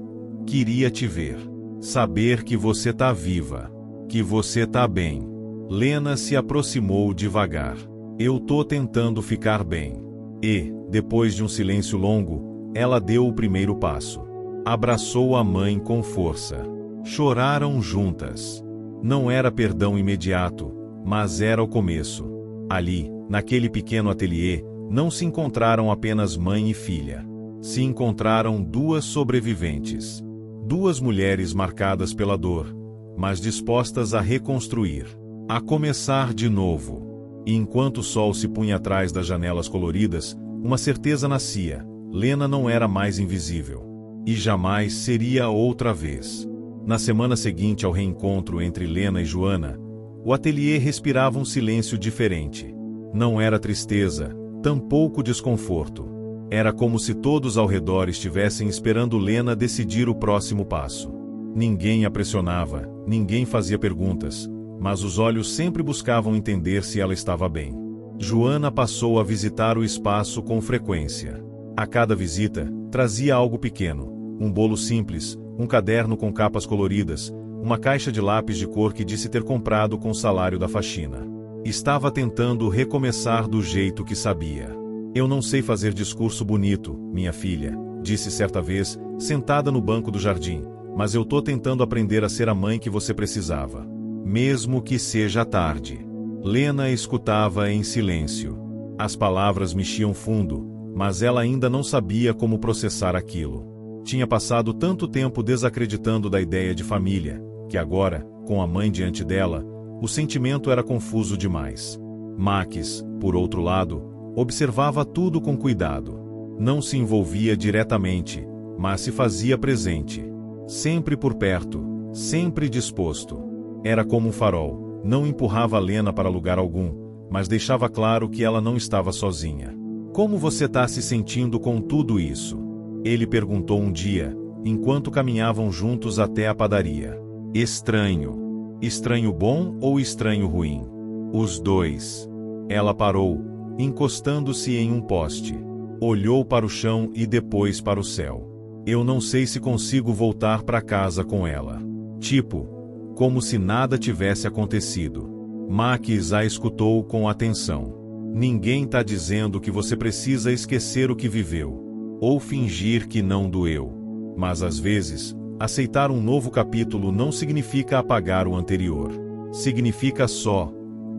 queria te ver. Saber que você tá viva. Que você tá bem. Lena se aproximou devagar. Eu tô tentando ficar bem. E, depois de um silêncio longo, ela deu o primeiro passo. Abraçou a mãe com força. Choraram juntas. Não era perdão imediato, mas era o começo. Ali, naquele pequeno ateliê, não se encontraram apenas mãe e filha. Se encontraram 2 sobreviventes. 2 mulheres marcadas pela dor, mas dispostas a reconstruir. A começar de novo. E enquanto o sol se punha atrás das janelas coloridas, uma certeza nascia: Lena não era mais invisível. E jamais seria outra vez. Na semana seguinte ao reencontro entre Lena e Joana, o ateliê respirava um silêncio diferente. Não era tristeza, tampouco desconforto. Era como se todos ao redor estivessem esperando Lena decidir o próximo passo. Ninguém a pressionava, ninguém fazia perguntas, mas os olhos sempre buscavam entender se ela estava bem. Joana passou a visitar o espaço com frequência. A cada visita, trazia algo pequeno: um bolo simples, um caderno com capas coloridas, uma caixa de lápis de cor que disse ter comprado com o salário da faxina. Estava tentando recomeçar do jeito que sabia. Eu não sei fazer discurso bonito, minha filha, disse certa vez, sentada no banco do jardim, mas eu tô tentando aprender a ser a mãe que você precisava. Mesmo que seja tarde. Lena escutava em silêncio. As palavras mexiam fundo, mas ela ainda não sabia como processar aquilo. Tinha passado tanto tempo desacreditando da ideia de família, que agora, com a mãe diante dela, o sentimento era confuso demais. Max, por outro lado, observava tudo com cuidado. Não se envolvia diretamente, mas se fazia presente. Sempre por perto, sempre disposto. Era como um farol, não empurrava Lena para lugar algum, mas deixava claro que ela não estava sozinha. Como você está se sentindo com tudo isso? Ele perguntou um dia, enquanto caminhavam juntos até a padaria. Estranho. Estranho bom ou estranho ruim? Os dois. Ela parou, encostando-se em um poste. Olhou para o chão e depois para o céu. Eu não sei se consigo voltar para casa com ela. Tipo, como se nada tivesse acontecido. Max a escutou com atenção. Ninguém está dizendo que você precisa esquecer o que viveu, ou fingir que não doeu. Mas às vezes, aceitar um novo capítulo não significa apagar o anterior. Significa só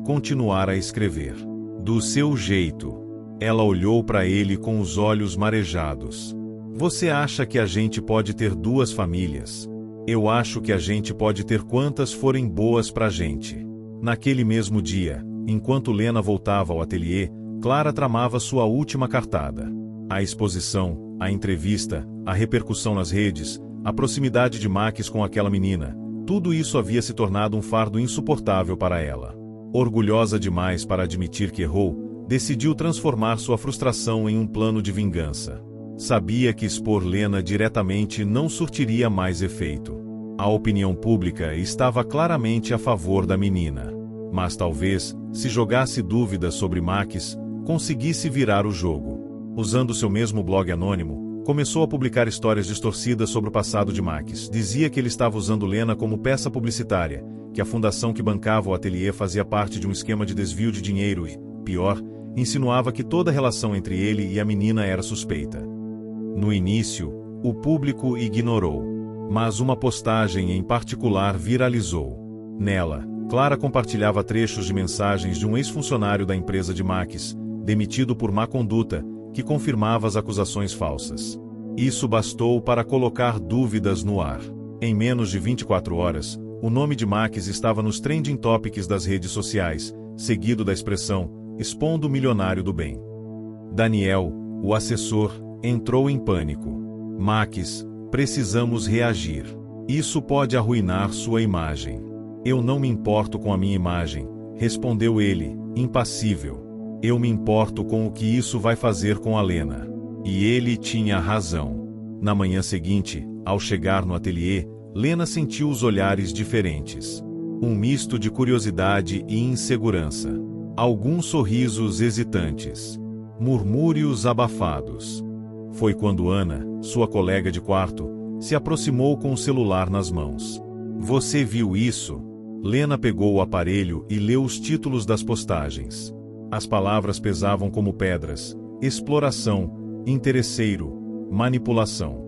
continuar a escrever. Do seu jeito. Ela olhou para ele com os olhos marejados. Você acha que a gente pode ter duas famílias? Eu acho que a gente pode ter quantas forem boas pra gente. Naquele mesmo dia, enquanto Lena voltava ao ateliê, Clara tramava sua última cartada. A exposição, a entrevista, a repercussão nas redes, a proximidade de Max com aquela menina, tudo isso havia se tornado um fardo insuportável para ela. Orgulhosa demais para admitir que errou, decidiu transformar sua frustração em um plano de vingança. Sabia que expor Lena diretamente não surtiria mais efeito. A opinião pública estava claramente a favor da menina. Mas talvez, se jogasse dúvidas sobre Max, conseguisse virar o jogo. Usando seu mesmo blog anônimo, começou a publicar histórias distorcidas sobre o passado de Max. Dizia que ele estava usando Lena como peça publicitária, que a fundação que bancava o ateliê fazia parte de um esquema de desvio de dinheiro e, pior, insinuava que toda a relação entre ele e a menina era suspeita. No início, o público ignorou, mas uma postagem em particular viralizou. Nela, Clara compartilhava trechos de mensagens de um ex-funcionário da empresa de Max, demitido por má conduta, que confirmava as acusações falsas. Isso bastou para colocar dúvidas no ar. Em menos de 24 horas, o nome de Max estava nos trending topics das redes sociais, seguido da expressão, expondo o milionário do bem. Daniel, o assessor, entrou em pânico. Max, precisamos reagir. Isso pode arruinar sua imagem. Eu não me importo com a minha imagem, respondeu ele, impassível. Eu me importo com o que isso vai fazer com a Lena. E ele tinha razão. Na manhã seguinte, ao chegar no ateliê, Lena sentiu os olhares diferentes. Um misto de curiosidade e insegurança. Alguns sorrisos hesitantes. Murmúrios abafados. Foi quando Ana, sua colega de quarto, se aproximou com o celular nas mãos. Você viu isso? Lena pegou o aparelho e leu os títulos das postagens. As palavras pesavam como pedras: exploração, interesseiro, manipulação.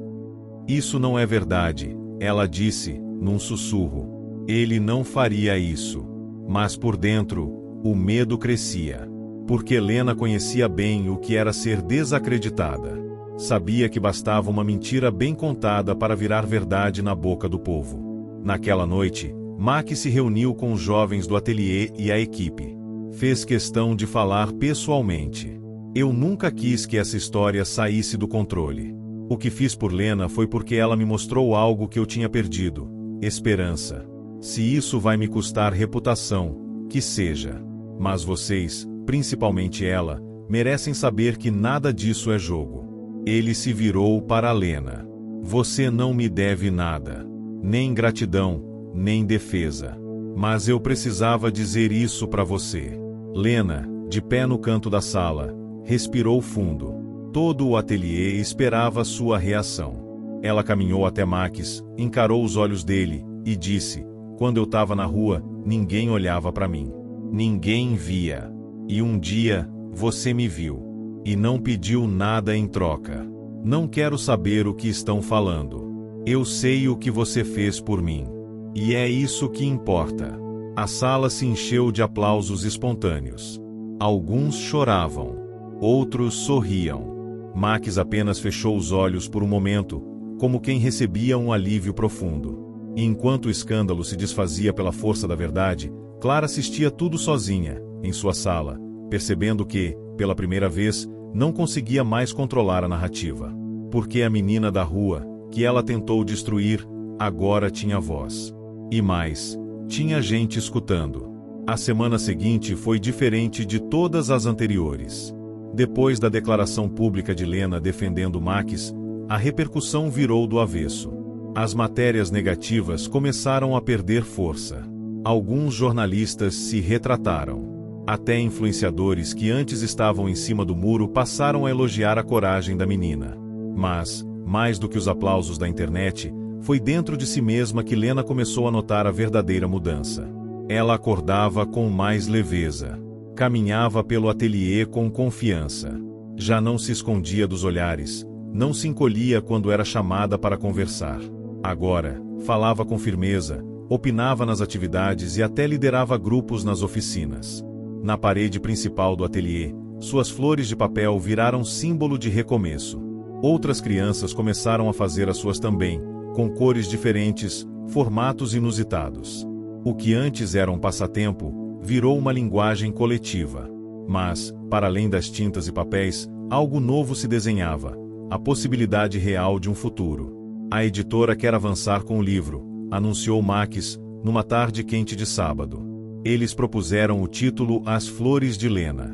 Isso não é verdade, ela disse, num sussurro. Ele não faria isso. Mas por dentro, o medo crescia. Porque Lena conhecia bem o que era ser desacreditada. Sabia que bastava uma mentira bem contada para virar verdade na boca do povo. Naquela noite, Max se reuniu com os jovens do ateliê e a equipe. Fez questão de falar pessoalmente. Eu nunca quis que essa história saísse do controle. O que fiz por Lena foi porque ela me mostrou algo que eu tinha perdido: esperança. Se isso vai me custar reputação, que seja. Mas vocês, principalmente ela, merecem saber que nada disso é jogo. Ele se virou para Lena. Você não me deve nada. Nem gratidão, nem defesa. Mas eu precisava dizer isso para você. Lena, de pé no canto da sala, respirou fundo. Todo o ateliê esperava sua reação. Ela caminhou até Max, encarou os olhos dele, e disse: quando eu estava na rua, ninguém olhava para mim. Ninguém via. E um dia, você me viu. E não pediu nada em troca. Não quero saber o que estão falando. Eu sei o que você fez por mim. E é isso que importa. A sala se encheu de aplausos espontâneos. Alguns choravam. Outros sorriam. Max apenas fechou os olhos por um momento, como quem recebia um alívio profundo. E enquanto o escândalo se desfazia pela força da verdade, Clara assistia tudo sozinha, em sua sala, percebendo que, pela primeira vez, não conseguia mais controlar a narrativa. Porque a menina da rua, que ela tentou destruir, agora tinha voz. E mais, tinha gente escutando. A semana seguinte foi diferente de todas as anteriores. Depois da declaração pública de Lena defendendo Max, a repercussão virou do avesso. As matérias negativas começaram a perder força. Alguns jornalistas se retrataram. Até influenciadores que antes estavam em cima do muro passaram a elogiar a coragem da menina. Mas, mais do que os aplausos da internet, foi dentro de si mesma que Lena começou a notar a verdadeira mudança. Ela acordava com mais leveza. Caminhava pelo ateliê com confiança. Já não se escondia dos olhares, não se encolhia quando era chamada para conversar. Agora, falava com firmeza, opinava nas atividades e até liderava grupos nas oficinas. Na parede principal do ateliê, suas flores de papel viraram símbolo de recomeço. Outras crianças começaram a fazer as suas também, com cores diferentes, formatos inusitados. O que antes era um passatempo, virou uma linguagem coletiva. Mas, para além das tintas e papéis, algo novo se desenhava, a possibilidade real de um futuro. A editora quer avançar com o livro, anunciou Max, numa tarde quente de sábado. Eles propuseram o título As Flores de Lena.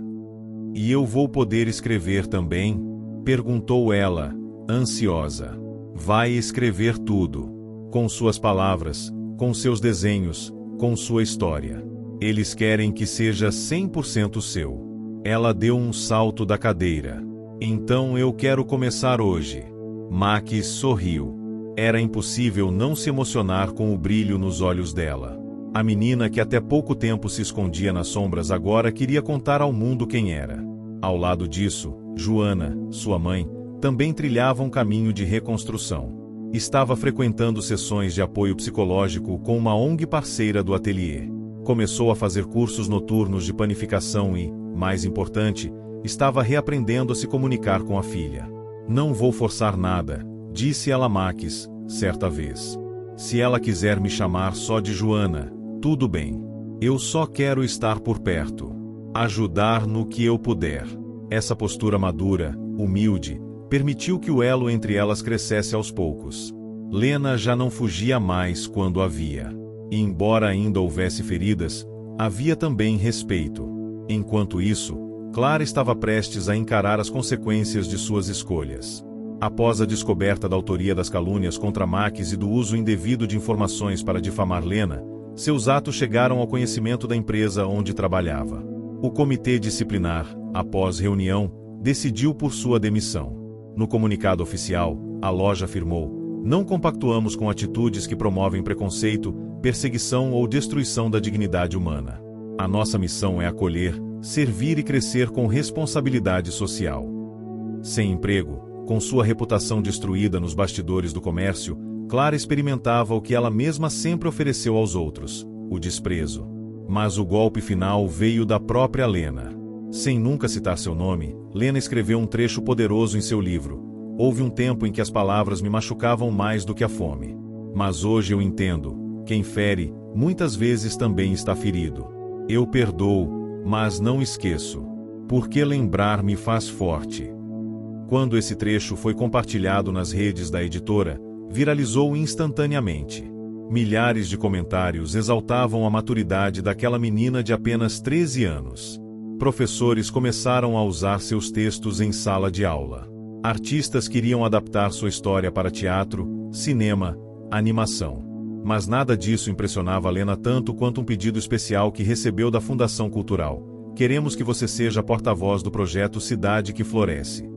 E eu vou poder escrever também? Perguntou ela, ansiosa. Vai escrever tudo. Com suas palavras, com seus desenhos, com sua história. Eles querem que seja 100% seu. Ela deu um salto da cadeira. Então eu quero começar hoje. Max sorriu. Era impossível não se emocionar com o brilho nos olhos dela. A menina que até pouco tempo se escondia nas sombras agora queria contar ao mundo quem era. Ao lado disso, Joana, sua mãe, também trilhava um caminho de reconstrução. Estava frequentando sessões de apoio psicológico com uma ONG parceira do ateliê. Começou a fazer cursos noturnos de panificação e, mais importante, estava reaprendendo a se comunicar com a filha. Não vou forçar nada, disse ela a Max, certa vez. Se ela quiser me chamar só de Joana, tudo bem. Eu só quero estar por perto. Ajudar no que eu puder. Essa postura madura, humilde, permitiu que o elo entre elas crescesse aos poucos. Lena já não fugia mais quando a via. E embora ainda houvesse feridas, havia também respeito. Enquanto isso, Clara estava prestes a encarar as consequências de suas escolhas. Após a descoberta da autoria das calúnias contra Max e do uso indevido de informações para difamar Lena, seus atos chegaram ao conhecimento da empresa onde trabalhava. O comitê disciplinar, após reunião, decidiu por sua demissão. No comunicado oficial, a loja afirmou: não compactuamos com atitudes que promovem preconceito, perseguição ou destruição da dignidade humana. A nossa missão é acolher, servir e crescer com responsabilidade social. Sem emprego, com sua reputação destruída nos bastidores do comércio, Clara experimentava o que ela mesma sempre ofereceu aos outros: o desprezo. Mas o golpe final veio da própria Lena. Sem nunca citar seu nome, Lena escreveu um trecho poderoso em seu livro: houve um tempo em que as palavras me machucavam mais do que a fome. Mas hoje eu entendo: quem fere, muitas vezes também está ferido. Eu perdoo, mas não esqueço. Porque lembrar me faz forte. Quando esse trecho foi compartilhado nas redes da editora, viralizou instantaneamente. Milhares de comentários exaltavam a maturidade daquela menina de apenas 13 anos. Professores começaram a usar seus textos em sala de aula. Artistas queriam adaptar sua história para teatro, cinema, animação. Mas nada disso impressionava Lena tanto quanto um pedido especial que recebeu da Fundação Cultural: queremos que você seja porta-voz do projeto Cidade que Floresce.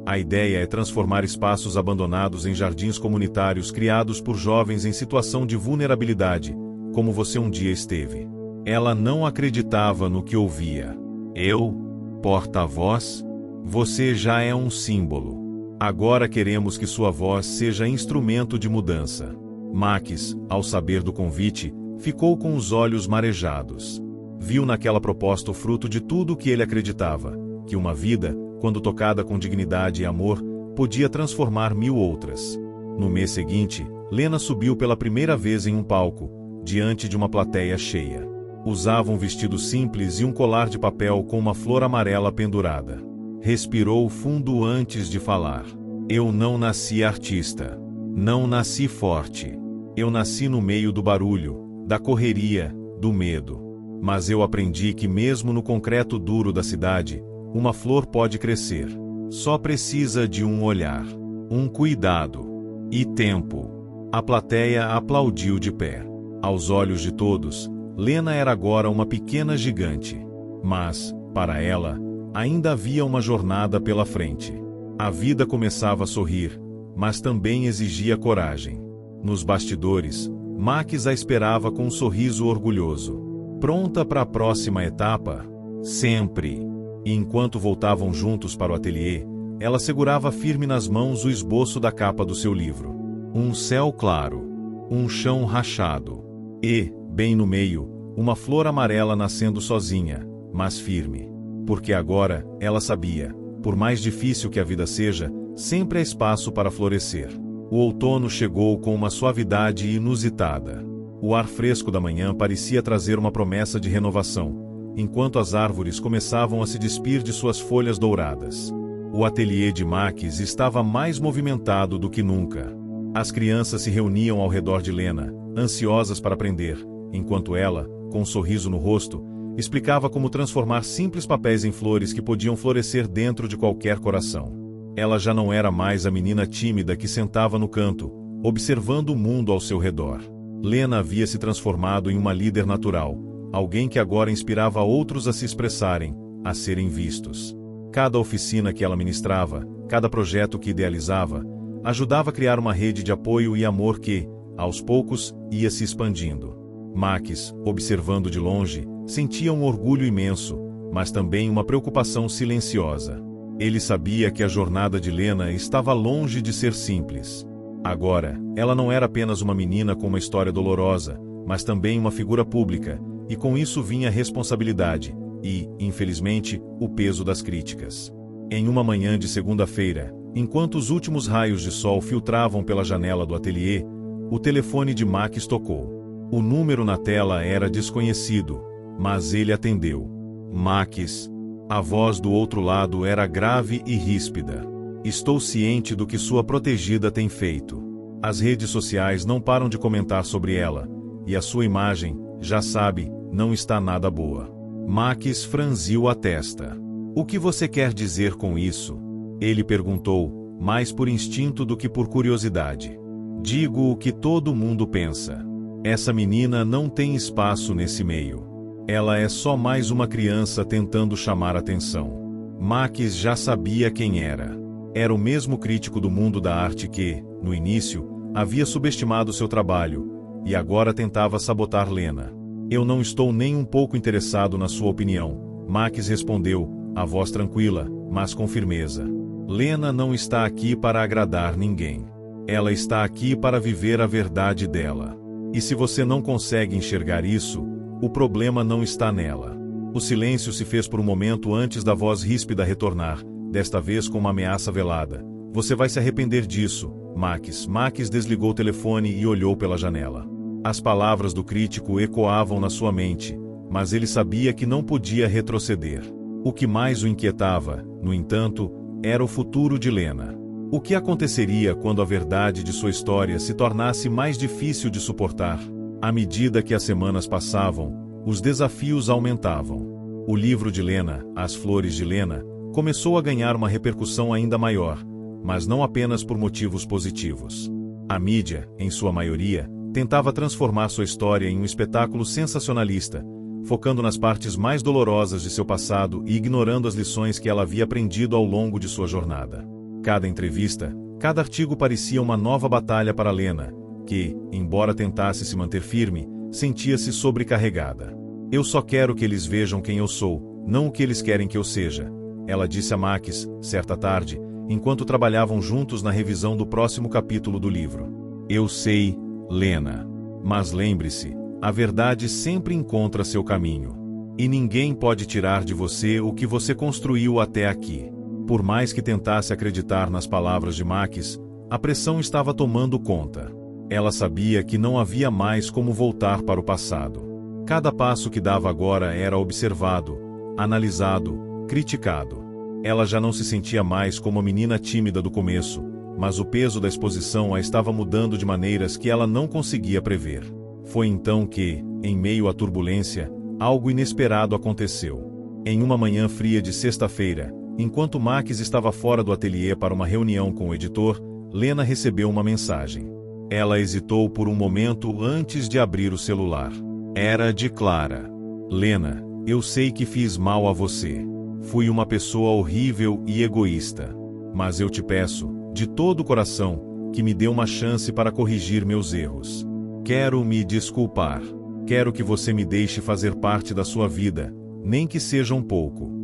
A ideia é transformar espaços abandonados em jardins comunitários criados por jovens em situação de vulnerabilidade, como você um dia esteve. Ela não acreditava no que ouvia. Eu? Porta-voz? Você já é um símbolo. Agora queremos que sua voz seja instrumento de mudança. Max, ao saber do convite, ficou com os olhos marejados. Viu naquela proposta o fruto de tudo o que ele acreditava: que uma vida, quando tocada com dignidade e amor, podia transformar 1000 outras. No mês seguinte, Lena subiu pela primeira vez em um palco, diante de uma plateia cheia. Usava um vestido simples e um colar de papel com uma flor amarela pendurada. Respirou fundo antes de falar. Eu não nasci artista. Não nasci forte. Eu nasci no meio do barulho, da correria, do medo. Mas eu aprendi que mesmo no concreto duro da cidade, uma flor pode crescer. Só precisa de um olhar, um cuidado e tempo. A plateia aplaudiu de pé. Aos olhos de todos, Lena era agora uma pequena gigante. Mas, para ela, ainda havia uma jornada pela frente. A vida começava a sorrir, mas também exigia coragem. Nos bastidores, Max a esperava com um sorriso orgulhoso. Pronta para a próxima etapa? Sempre. E enquanto voltavam juntos para o ateliê, ela segurava firme nas mãos o esboço da capa do seu livro. Um céu claro, um chão rachado e, bem no meio, uma flor amarela nascendo sozinha, mas firme. Porque agora, ela sabia, por mais difícil que a vida seja, sempre há espaço para florescer. O outono chegou com uma suavidade inusitada. O ar fresco da manhã parecia trazer uma promessa de renovação, enquanto as árvores começavam a se despir de suas folhas douradas. O ateliê de Max estava mais movimentado do que nunca. As crianças se reuniam ao redor de Lena, ansiosas para aprender, enquanto ela, com um sorriso no rosto, explicava como transformar simples papéis em flores que podiam florescer dentro de qualquer coração. Ela já não era mais a menina tímida que sentava no canto, observando o mundo ao seu redor. Lena havia se transformado em uma líder natural, alguém que agora inspirava outros a se expressarem, a serem vistos. Cada oficina que ela ministrava, cada projeto que idealizava, ajudava a criar uma rede de apoio e amor que, aos poucos, ia se expandindo. Max, observando de longe, sentia um orgulho imenso, mas também uma preocupação silenciosa. Ele sabia que a jornada de Lena estava longe de ser simples. Agora, ela não era apenas uma menina com uma história dolorosa, mas também uma figura pública, e com isso vinha a responsabilidade e, infelizmente, o peso das críticas. Em uma manhã de segunda-feira, enquanto os últimos raios de sol filtravam pela janela do ateliê, o telefone de Max tocou. O número na tela era desconhecido, mas ele atendeu. Max. A voz do outro lado era grave e ríspida. Estou ciente do que sua protegida tem feito. As redes sociais não param de comentar sobre ela, e a sua imagem, já sabe, não está nada boa. Max franziu a testa. O que você quer dizer com isso? Ele perguntou, mais por instinto do que por curiosidade. Digo o que todo mundo pensa. Essa menina não tem espaço nesse meio. Ela é só mais uma criança tentando chamar atenção. Max já sabia quem era. Era o mesmo crítico do mundo da arte que, no início, havia subestimado seu trabalho, e agora tentava sabotar Lena. Eu não estou nem um pouco interessado na sua opinião, Max respondeu, a voz tranquila, mas com firmeza. Lena não está aqui para agradar ninguém. Ela está aqui para viver a verdade dela. E se você não consegue enxergar isso, o problema não está nela. O silêncio se fez por um momento antes da voz ríspida retornar, desta vez com uma ameaça velada. Você vai se arrepender disso, Max. Max desligou o telefone e olhou pela janela. As palavras do crítico ecoavam na sua mente, mas ele sabia que não podia retroceder. O que mais o inquietava, no entanto, era o futuro de Lena. O que aconteceria quando a verdade de sua história se tornasse mais difícil de suportar? À medida que as semanas passavam, os desafios aumentavam. O livro de Lena, As Flores de Lena, começou a ganhar uma repercussão ainda maior, mas não apenas por motivos positivos. A mídia, em sua maioria, tentava transformar sua história em um espetáculo sensacionalista, focando nas partes mais dolorosas de seu passado e ignorando as lições que ela havia aprendido ao longo de sua jornada. Cada entrevista, cada artigo parecia uma nova batalha para Lena, que, embora tentasse se manter firme, sentia-se sobrecarregada. Eu só quero que eles vejam quem eu sou, não o que eles querem que eu seja, ela disse a Max, certa tarde, enquanto trabalhavam juntos na revisão do próximo capítulo do livro. Eu sei, Lena. Mas lembre-se, a verdade sempre encontra seu caminho. E ninguém pode tirar de você o que você construiu até aqui. Por mais que tentasse acreditar nas palavras de Max, a pressão estava tomando conta. Ela sabia que não havia mais como voltar para o passado. Cada passo que dava agora era observado, analisado, criticado. Ela já não se sentia mais como a menina tímida do começo, mas o peso da exposição a estava mudando de maneiras que ela não conseguia prever. Foi então que, em meio à turbulência, algo inesperado aconteceu. Em uma manhã fria de sexta-feira, enquanto Max estava fora do ateliê para uma reunião com o editor, Lena recebeu uma mensagem. Ela hesitou por um momento antes de abrir o celular. Era de Clara. Lena, eu sei que fiz mal a você. Fui uma pessoa horrível e egoísta. Mas eu te peço, de todo o coração, que me dê uma chance para corrigir meus erros. Quero me desculpar. Quero que você me deixe fazer parte da sua vida, nem que seja um pouco.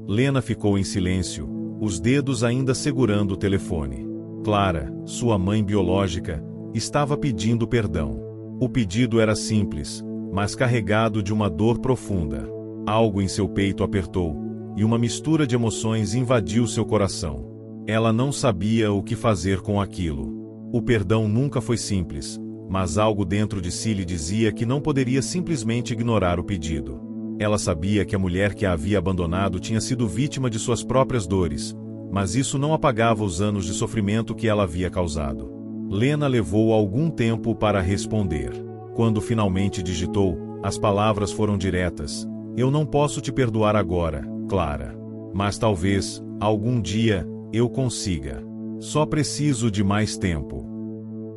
Lena ficou em silêncio, os dedos ainda segurando o telefone. Clara, sua mãe biológica, estava pedindo perdão. O pedido era simples, mas carregado de uma dor profunda. Algo em seu peito apertou, e uma mistura de emoções invadiu seu coração. Ela não sabia o que fazer com aquilo. O perdão nunca foi simples, mas algo dentro de si lhe dizia que não poderia simplesmente ignorar o pedido. Ela sabia que a mulher que a havia abandonado tinha sido vítima de suas próprias dores, mas isso não apagava os anos de sofrimento que ela havia causado. Lena levou algum tempo para responder. Quando finalmente digitou, as palavras foram diretas. Eu não posso te perdoar agora, Clara. Mas talvez, algum dia, eu consiga. Só preciso de mais tempo.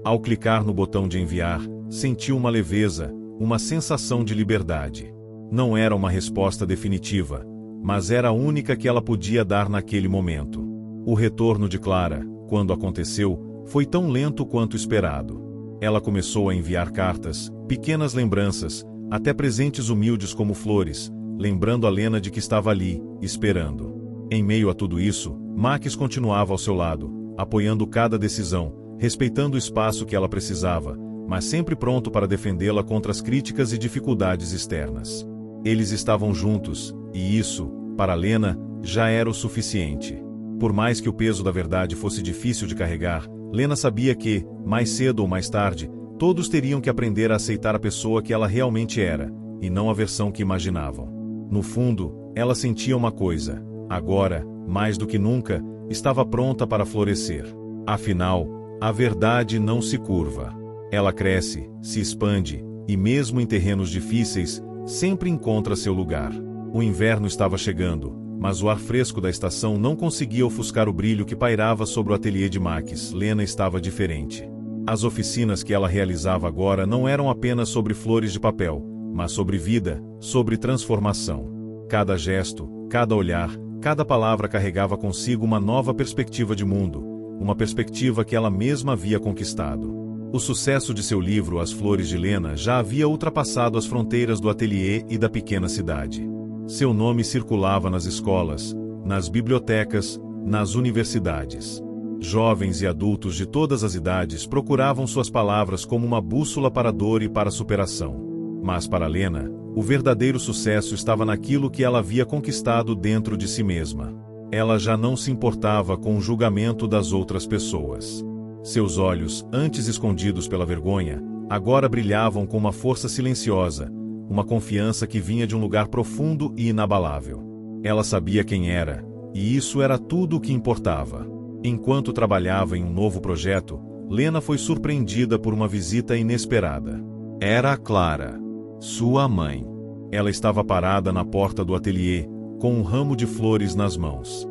Ao clicar no botão de enviar, sentiu uma leveza, uma sensação de liberdade. Não era uma resposta definitiva, mas era a única que ela podia dar naquele momento. O retorno de Clara, quando aconteceu, foi tão lento quanto esperado. Ela começou a enviar cartas, pequenas lembranças, até presentes humildes como flores, lembrando a Lena de que estava ali, esperando. Em meio a tudo isso, Max continuava ao seu lado, apoiando cada decisão, respeitando o espaço que ela precisava, mas sempre pronto para defendê-la contra as críticas e dificuldades externas. Eles estavam juntos, e isso, para Lena, já era o suficiente. Por mais que o peso da verdade fosse difícil de carregar, Lena sabia que, mais cedo ou mais tarde, todos teriam que aprender a aceitar a pessoa que ela realmente era, e não a versão que imaginavam. No fundo, ela sentia uma coisa: agora, mais do que nunca, estava pronta para florescer. Afinal, a verdade não se curva. Ela cresce, se expande, e mesmo em terrenos difíceis, sempre encontra seu lugar. O inverno estava chegando, mas o ar fresco da estação não conseguia ofuscar o brilho que pairava sobre o ateliê de Max. Lena estava diferente. As oficinas que ela realizava agora não eram apenas sobre flores de papel, mas sobre vida, sobre transformação. Cada gesto, cada olhar, cada palavra carregava consigo uma nova perspectiva de mundo, uma perspectiva que ela mesma havia conquistado. O sucesso de seu livro As Flores de Lena já havia ultrapassado as fronteiras do ateliê e da pequena cidade. Seu nome circulava nas escolas, nas bibliotecas, nas universidades. Jovens e adultos de todas as idades procuravam suas palavras como uma bússola para a dor e para a superação. Mas para Lena, o verdadeiro sucesso estava naquilo que ela havia conquistado dentro de si mesma. Ela já não se importava com o julgamento das outras pessoas. Seus olhos, antes escondidos pela vergonha, agora brilhavam com uma força silenciosa, uma confiança que vinha de um lugar profundo e inabalável. Ela sabia quem era, e isso era tudo o que importava. Enquanto trabalhava em um novo projeto, Lena foi surpreendida por uma visita inesperada. Era a Clara, sua mãe. Ela estava parada na porta do ateliê, com um ramo de flores nas mãos.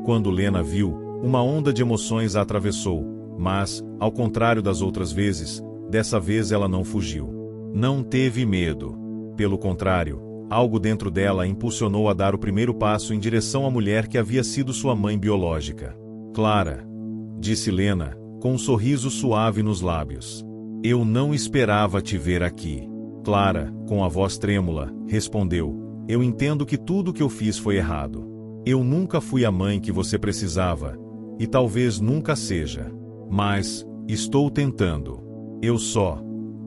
Quando Lena viu, uma onda de emoções a atravessou, mas, ao contrário das outras vezes, dessa vez ela não fugiu. Não teve medo. Pelo contrário, algo dentro dela a impulsionou a dar o primeiro passo em direção à mulher que havia sido sua mãe biológica. Clara, disse Lena, com um sorriso suave nos lábios. Eu não esperava te ver aqui. Clara, com a voz trêmula, respondeu, eu entendo que tudo o que eu fiz foi errado. Eu nunca fui a mãe que você precisava, e talvez nunca seja. Mas, estou tentando. Eu só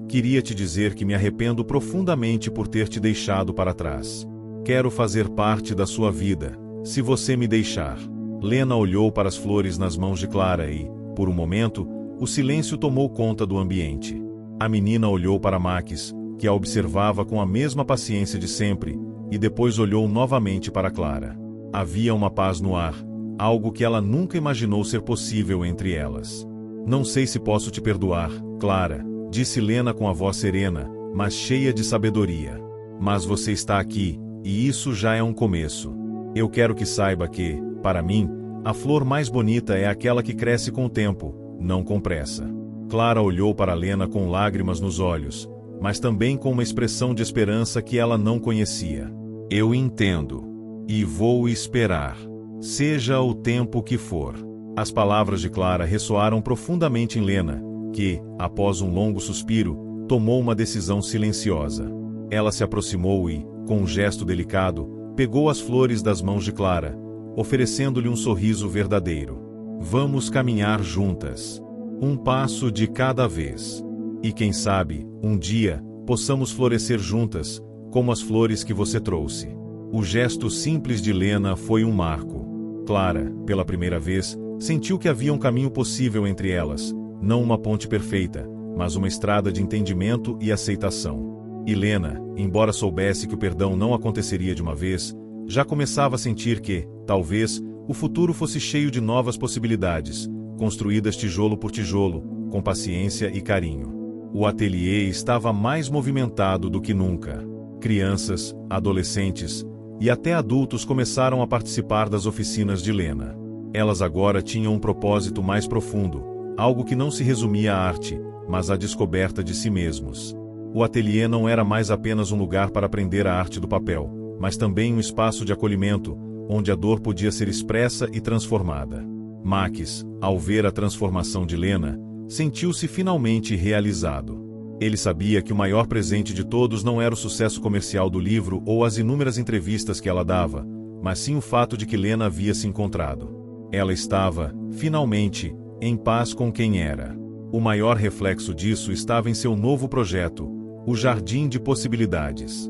queria te dizer que me arrependo profundamente por ter te deixado para trás. Quero fazer parte da sua vida, se você me deixar. Lena olhou para as flores nas mãos de Clara e, por um momento, o silêncio tomou conta do ambiente. A menina olhou para Max, que a observava com a mesma paciência de sempre, e depois olhou novamente para Clara. Havia uma paz no ar, algo que ela nunca imaginou ser possível entre elas. Não sei se posso te perdoar, Clara, disse Lena com a voz serena, mas cheia de sabedoria. Mas você está aqui, e isso já é um começo. Eu quero que saiba que, para mim, a flor mais bonita é aquela que cresce com o tempo, não com pressa. Clara olhou para Lena com lágrimas nos olhos, mas também com uma expressão de esperança que ela não conhecia. Eu entendo. E vou esperar. Seja o tempo que for. As palavras de Clara ressoaram profundamente em Lena, que, após um longo suspiro, tomou uma decisão silenciosa. Ela se aproximou e, com um gesto delicado, pegou as flores das mãos de Clara, oferecendo-lhe um sorriso verdadeiro. Vamos caminhar juntas. Um passo de cada vez. E quem sabe, um dia, possamos florescer juntas, como as flores que você trouxe. O gesto simples de Lena foi um marco. Clara, pela primeira vez, sentiu que havia um caminho possível entre elas, não uma ponte perfeita, mas uma estrada de entendimento e aceitação. E Lena, embora soubesse que o perdão não aconteceria de uma vez, já começava a sentir que, talvez, o futuro fosse cheio de novas possibilidades, construídas tijolo por tijolo, com paciência e carinho. O ateliê estava mais movimentado do que nunca. Crianças, adolescentes e até adultos começaram a participar das oficinas de Lena. Elas agora tinham um propósito mais profundo, algo que não se resumia à arte, mas à descoberta de si mesmos. O ateliê não era mais apenas um lugar para aprender a arte do papel, mas também um espaço de acolhimento, onde a dor podia ser expressa e transformada. Max, ao ver a transformação de Lena, sentiu-se finalmente realizado. Ele sabia que o maior presente de todos não era o sucesso comercial do livro ou as inúmeras entrevistas que ela dava, mas sim o fato de que Lena havia se encontrado. Ela estava, finalmente, em paz com quem era. O maior reflexo disso estava em seu novo projeto, o Jardim de Possibilidades.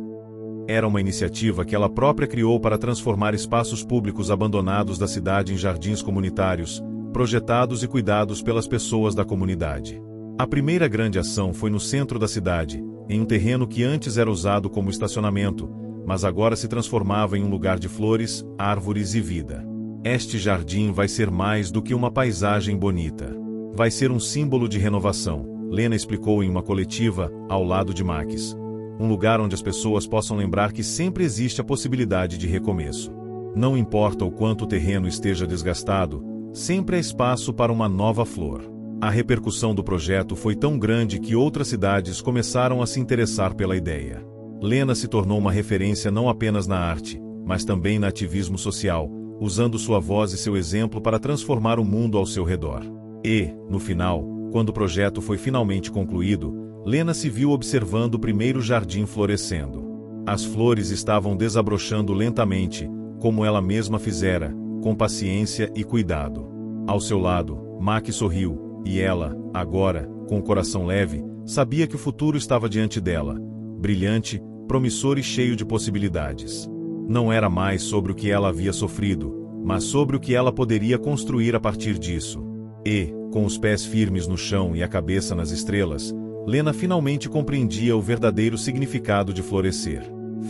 Era uma iniciativa que ela própria criou para transformar espaços públicos abandonados da cidade em jardins comunitários, projetados e cuidados pelas pessoas da comunidade. A primeira grande ação foi no centro da cidade, em um terreno que antes era usado como estacionamento, mas agora se transformava em um lugar de flores, árvores e vida. Este jardim vai ser mais do que uma paisagem bonita. Vai ser um símbolo de renovação, Lena explicou em uma coletiva, ao lado de Max. Um lugar onde as pessoas possam lembrar que sempre existe a possibilidade de recomeço. Não importa o quanto o terreno esteja desgastado, sempre há espaço para uma nova flor. A repercussão do projeto foi tão grande que outras cidades começaram a se interessar pela ideia. Lena se tornou uma referência não apenas na arte, mas também no ativismo social, usando sua voz e seu exemplo para transformar o mundo ao seu redor. E, no final, quando o projeto foi finalmente concluído, Lena se viu observando o primeiro jardim florescendo. As flores estavam desabrochando lentamente, como ela mesma fizera, com paciência e cuidado. Ao seu lado, Max sorriu, e ela, agora, com o coração leve, sabia que o futuro estava diante dela, brilhante, promissor e cheio de possibilidades. Não era mais sobre o que ela havia sofrido, mas sobre o que ela poderia construir a partir disso. E, com os pés firmes no chão e a cabeça nas estrelas, Lena finalmente compreendia o verdadeiro significado de florescer.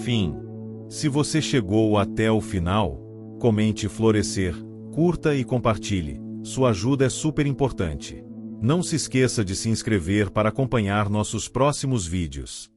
Fim. Se você chegou até o final, comente florescer, curta e compartilhe. Sua ajuda é super importante. Não se esqueça de se inscrever para acompanhar nossos próximos vídeos.